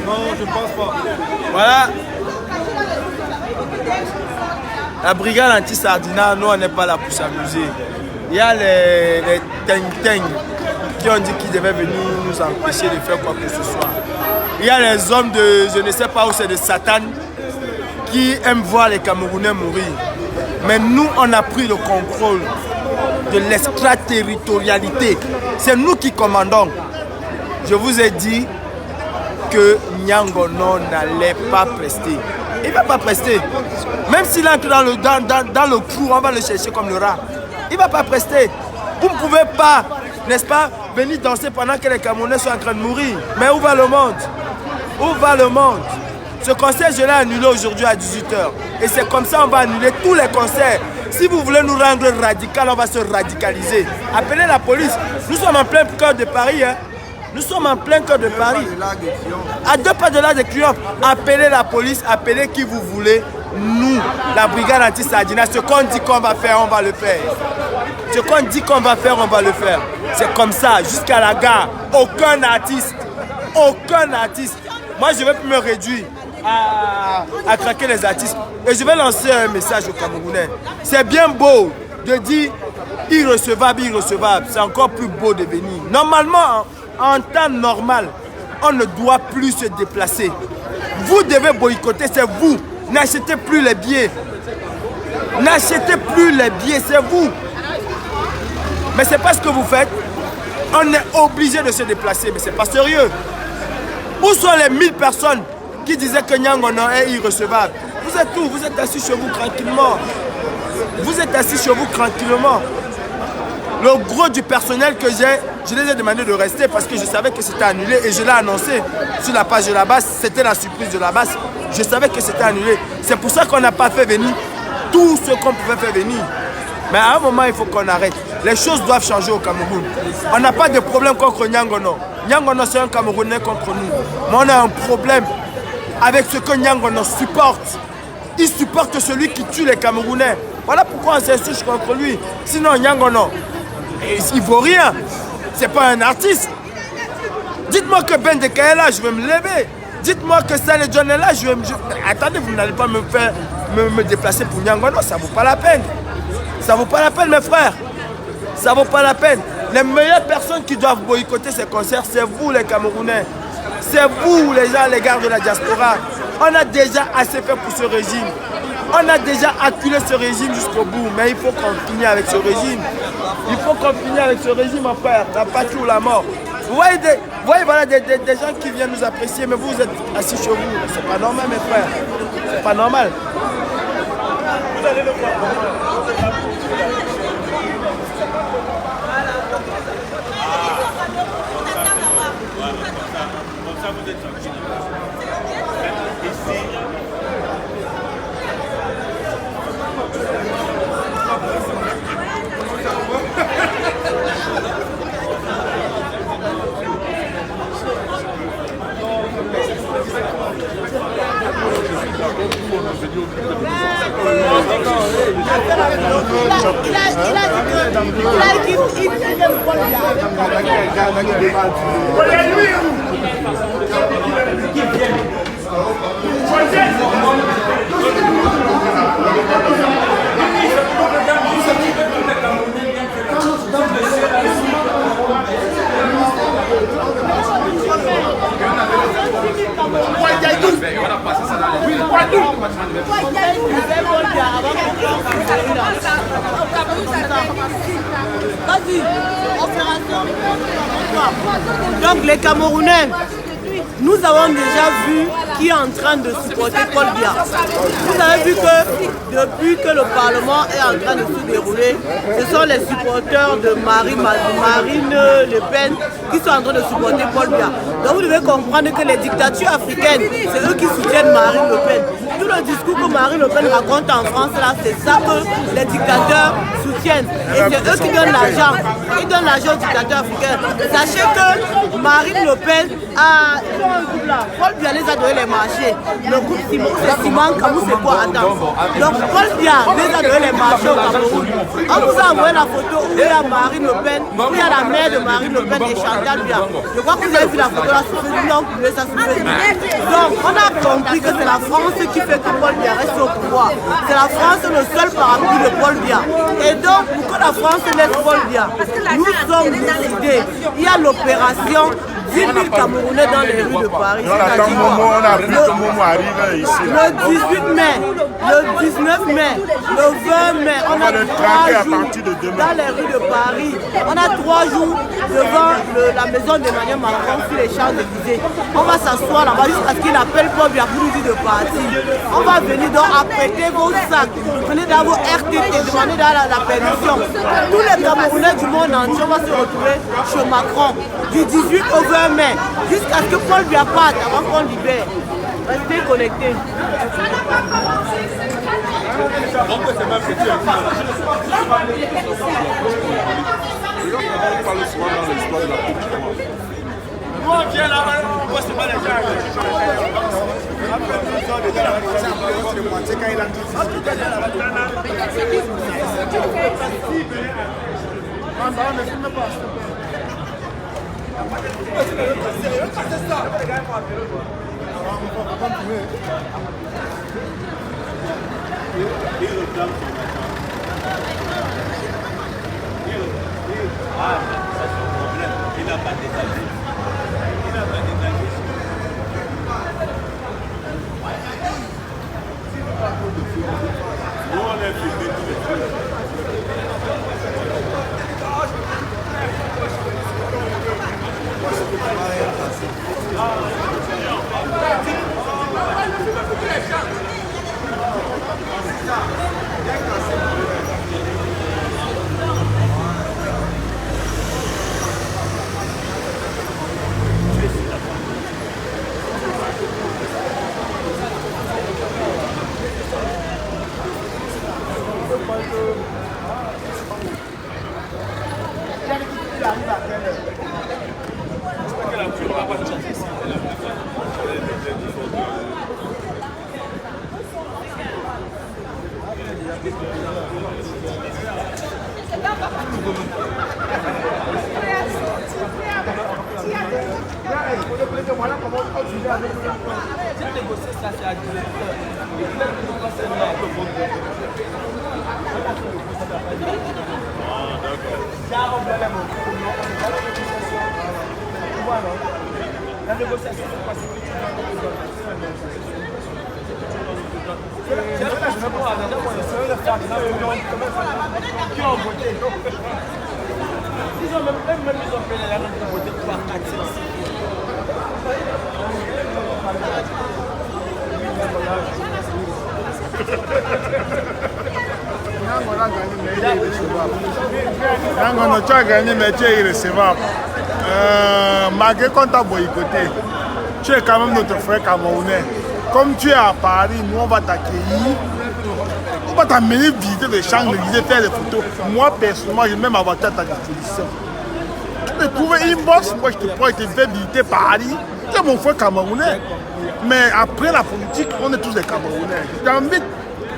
[SPEAKER 1] Non, je pense pas. Voilà. La brigade anti-sardina, nous on n'est pas là pour s'amuser. Il y a les teng-teng qui ont dit qu'ils devaient venir nous empêcher de faire quoi que ce soit. Il y a les hommes de, je ne sais pas où c'est, de Satan, qui aiment voir les Camerounais mourir. Mais nous, on a pris le contrôle de l'extraterritorialité. C'est nous qui commandons. Je vous ai dit que Nyangono n'allait pas prester. Il ne va pas prester. Même s'il entre dans le trou, on va le chercher comme le rat. Il ne va pas prester. Vous ne pouvez pas, n'est-ce pas, venir danser pendant que les Camerounais sont en train de mourir. Mais où va le monde? Où va le monde? Ce concert, je l'ai annulé aujourd'hui à 18h. Et c'est comme ça qu'on va annuler tous les concerts. Si vous voulez nous rendre radical, on va se radicaliser. Appelez la police. Nous sommes en plein cœur de Paris. Hein. Nous sommes en plein cœur de Paris. À 2 pas de l'Arc de Triomphe. Appelez la police, appelez qui vous voulez. Nous, la brigade anti-sardina, ce qu'on dit qu'on va faire, on va le faire. Ce qu'on dit qu'on va faire, on va le faire. C'est comme ça, jusqu'à la gare. Aucun artiste. Moi, je ne vais plus me réduire à craquer les artistes. Et je vais lancer un message aux Camerounais. C'est bien beau de dire irrecevable. C'est encore plus beau de venir. Normalement, en temps normal, on ne doit plus se déplacer. Vous devez boycotter, c'est vous. N'achetez plus les billets. N'achetez plus les billets, c'est vous. Mais c'est pas ce que vous faites. On est obligé de se déplacer, mais c'est pas sérieux. Où sont les 1000 personnes qui disaient que Nyangono est irrecevable? Vous êtes où? Vous êtes assis chez vous tranquillement. Le gros du personnel que j'ai, je les ai demandé de rester parce que je savais que c'était annulé et je l'ai annoncé sur la page de la base. C'était la surprise de la base. Je savais que c'était annulé. C'est pour ça qu'on n'a pas fait venir tout ce qu'on pouvait faire venir. Mais à un moment, il faut qu'on arrête. Les choses doivent changer au Cameroun. On n'a pas de problème contre Nyangono. Nyangono, c'est un Camerounais contre nous. Mais on a un problème avec ce que Nyangono supporte. Il supporte celui qui tue les Camerounais. Voilà pourquoi on s'insurge contre lui. Sinon, Nyangono, il vaut rien. C'est pas un artiste. Dites-moi que Ben Deka est là, je vais me lever. Dites-moi que Sale John est là, je vais me... Attendez, vous n'allez pas me faire me déplacer pour Nyangono, ça vaut pas la peine. Ça vaut pas la peine, mes frères. Ça vaut pas la peine. Les meilleures personnes qui doivent boycotter ces concerts, c'est vous les Camerounais. C'est vous les gens, les gars de la diaspora. On a déjà assez fait pour ce régime. On a déjà acculé ce régime jusqu'au bout. Mais il faut qu'on finisse avec ce régime. Il faut qu'on finisse avec ce régime, mon frère. La patrie ou la mort. Vous voyez, voilà, des gens qui viennent nous apprécier, mais vous êtes assis chez vous. C'est pas normal, mes frères. C'est pas normal. Vous allez le voir. Vous êtes tranquille. Ici.
[SPEAKER 9] Donc les Camerounais, nous avons déjà vu qui est en train de supporter Paul Biya. Vous avez vu que depuis que le Parlement est en train de se dérouler, ce sont les supporters de Marine Le Pen qui sont en train de supporter Paul Biya. Donc vous devez comprendre que les dictatures africaines, c'est eux qui soutiennent Marine Le Pen. Tout le discours que Marine Le Pen raconte en France, là, c'est ça que les dictateurs soutiennent. Et c'est eux qui donnent l'argent. Ils donnent l'argent aux dictateurs africains. Sachez que Marine Le Pen a... Paul Biya les a donné les marchés. Le groupe c'est Simon Kamou, c'est quoi? Attends. Donc Paul Biya les a donné les marchés au Cameroun. On vous a envoyé la photo où il y a Marine Le Pen, où il y a la mère de Marine Le Pen et Chantal Biya. Je crois que vous avez vu la photo là sur Facebook, donc vous ça sur Facebook. Donc on a compris que c'est la France qui fait que Paul Biya reste au pouvoir. C'est la France le seul parapluie de Paul Biya. Et donc pour que la France laisse Paul Biya, nous sommes décidés. Il y a l'opération 10 000 Camerounais dans les rues de Paris. Le 18 mai, le 19 mai, le 20 mai, on a 3 jours dans les rues de Paris. On a 3 jours devant la maison d'Emmanuel Macron sur les Champs-Élysées. On va s'asseoir là-bas jusqu'à ce qu'il appelle Paul Biya pour nous dire de partir. On va venir donc apprêter vos sacs, venez dans vos RTT, demandez dans la permission. Tous les Camerounais du monde entier, on va se retrouver chez Macron du 18 au 20 mai, jusqu'à ce que Paul Biya parte avant qu'on libère. Restez connectés.
[SPEAKER 1] Nous on vient là, on voit pas les gens. Il n'a pas détaillé. Nous on est filmé tous les jours.
[SPEAKER 5] Voilà comment on continue avec ça.
[SPEAKER 1] J'ai négocié ça, c'est à directeur. La négociation, c'est pas qui ont voté. Ils ont même fait la même pour voter pour 4.
[SPEAKER 2] Nangono, tu as gagné, mais tu es irrécevable. Malgré qu'on t'a boycotté, tu es quand même notre frère camerounais. Comme tu es à Paris, nous on va t'accueillir. On va t'amener visiter les champs, visiter, faire des photos. Moi, personnellement, j'ai même avancé à ta disposition. Tu peux trouver une box, moi je te prends et te fais visiter Paris. Tu es mon frère camerounais. Mais après la politique, on est tous des Camerounais. Je t'invite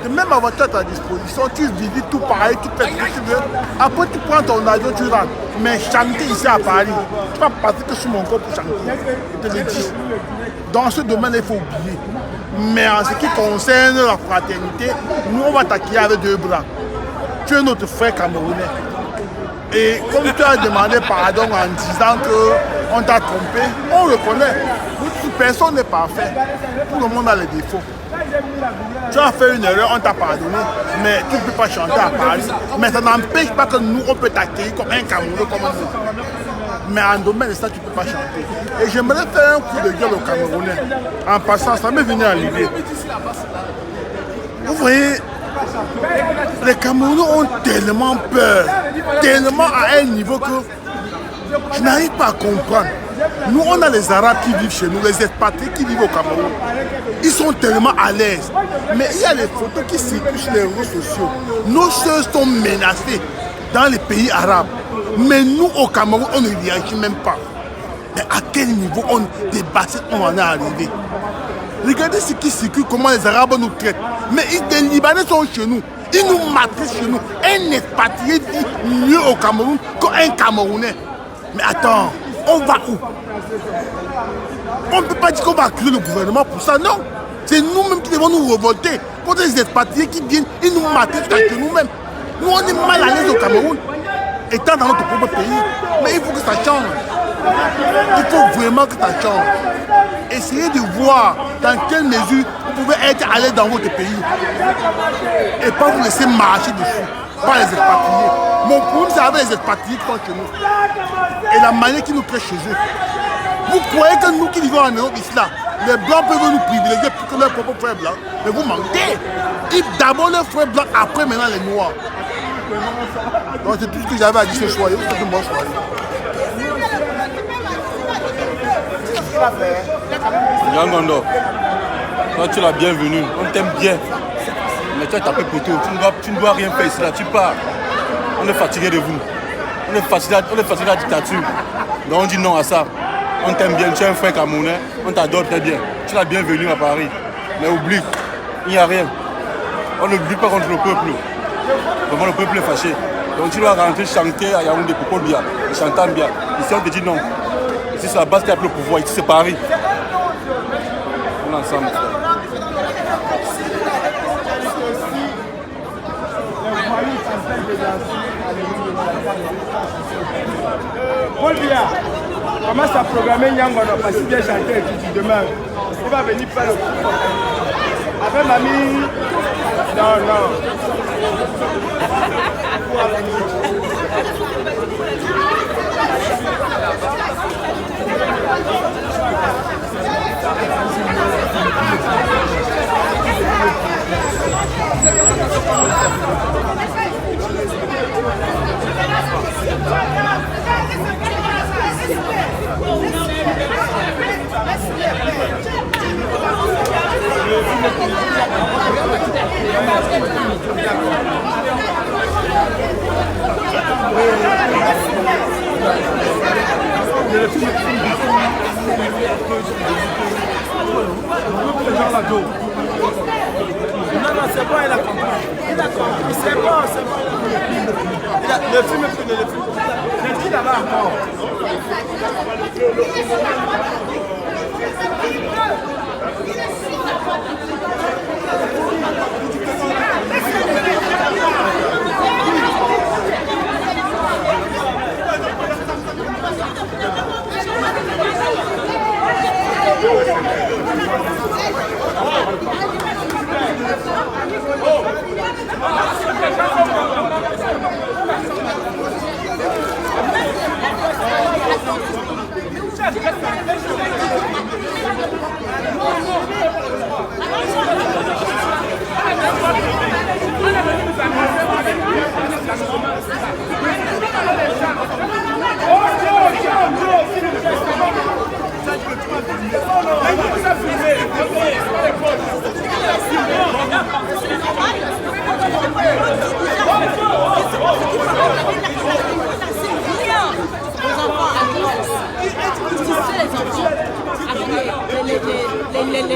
[SPEAKER 2] de même avoir à ta disposition, tu visites tout pareil, tu fais ce que tu veux. Après, tu prends ton avion, tu rentres. Mais chanter ici à Paris, tu vas partir que sur mon corps pour chanter. Je te le dis. Dans ce domaine, il faut oublier. Mais en ce qui concerne la fraternité, nous, on va t'accueillir avec 2 bras. Tu es notre frère camerounais. Et comme tu as demandé pardon en disant qu'on t'a trompé, on le connaît. Personne n'est parfait. Tout le monde a les défauts. Tu as fait une erreur, on t'a pardonné, mais tu ne peux pas chanter à Paris. Mais ça n'empêche pas que nous, on peut t'accueillir comme un Camerounais, comme nous. Mais en domaine de ça, tu ne peux pas chanter. Et j'aimerais faire un coup de gueule aux Camerounais. En passant, ça m'est venu à l'idée. Vous voyez, les Camerounais ont tellement peur, tellement à un niveau que je n'arrive pas à comprendre. Nous, on a les Arabes qui vivent chez nous, les expatriés qui vivent au Cameroun. Ils sont tellement à l'aise. Mais il y a les photos qui circulent sur les réseaux sociaux. Nos soeurs sont menacées dans les pays arabes. Mais nous, au Cameroun, on ne réagit même pas. Mais à quel niveau on dépasse, on en est arrivé? Regardez ce qui circule, comment les Arabes nous traitent. Mais les Libanais sont chez nous. Ils nous matrissent chez nous. Un expatrié vit mieux au Cameroun qu'un Camerounais. Mais attends, on va où? On ne peut pas dire qu'on va accuser le gouvernement pour ça, non. C'est nous-mêmes qui devons nous révolter contre les expatriés qui viennent, ils nous matrissent chez nous-mêmes. Nous, on est mal à l'aise au Cameroun, étant dans notre propre pays. Mais il faut que ça change. Il faut vraiment que ça change. Essayez de voir dans quelle mesure vous pouvez être à l'aise dans votre pays. Et pas vous laisser marcher dessus par les expatriés. Mon problème, c'est avec les expatriés qui sont chez nous. Et la manière qu'ils nous traitent chez eux. Vous croyez que nous qui vivons en Europe ici, là, les Blancs peuvent nous privilégier plus que leurs propres frères blancs. Mais vous mentez. D'abord leurs frères blancs, après maintenant les noirs. Donc c'est tout ce que j'avais à dire ce soir. C'est une bonne soirée.
[SPEAKER 10] Nyangondo, toi tu es la bienvenue, on t'aime bien. Mais tu as tapé poteau, tu ne dois rien faire ici là, tu pars. On est fatigué de vous. On est fatigué de la dictature. Donc on dit non à ça. On t'aime bien, tu es un frère camerounais, on t'adore très bien. Tu es la bienvenue à Paris. Mais oublie, il n'y a rien. On ne lutte pas contre le peuple. Vraiment le peuple est fâché. Donc tu dois rentrer chanter à Yaoundé pour bien, chantant bien. Ici on te dit non. Ici c'est la base qui a le pouvoir, ici c'est Paris. On est ensemble.
[SPEAKER 1] Paul Biya commence à programmer Nyangono parce qu'il vient chanter et demain. Il va venir faire le coup. Avec mamie. Non, non. Non, c'est bon, il a compris. Il a compris. C'est bon, c'est bon. Le film est fini, le film. Le film là-bas encore.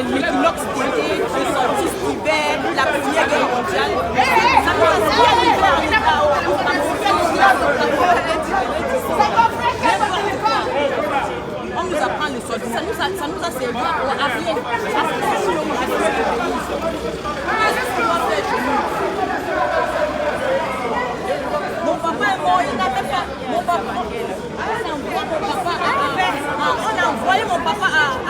[SPEAKER 6] l'équinoxe d'été, le solstice d'hiver, la Première Guerre mondiale. Ça nous a on nous apprend le solstice, ça nous a servi à rien. Mon papa est mort, il n'avait pas. Mon papa. On a envoyé mon papa à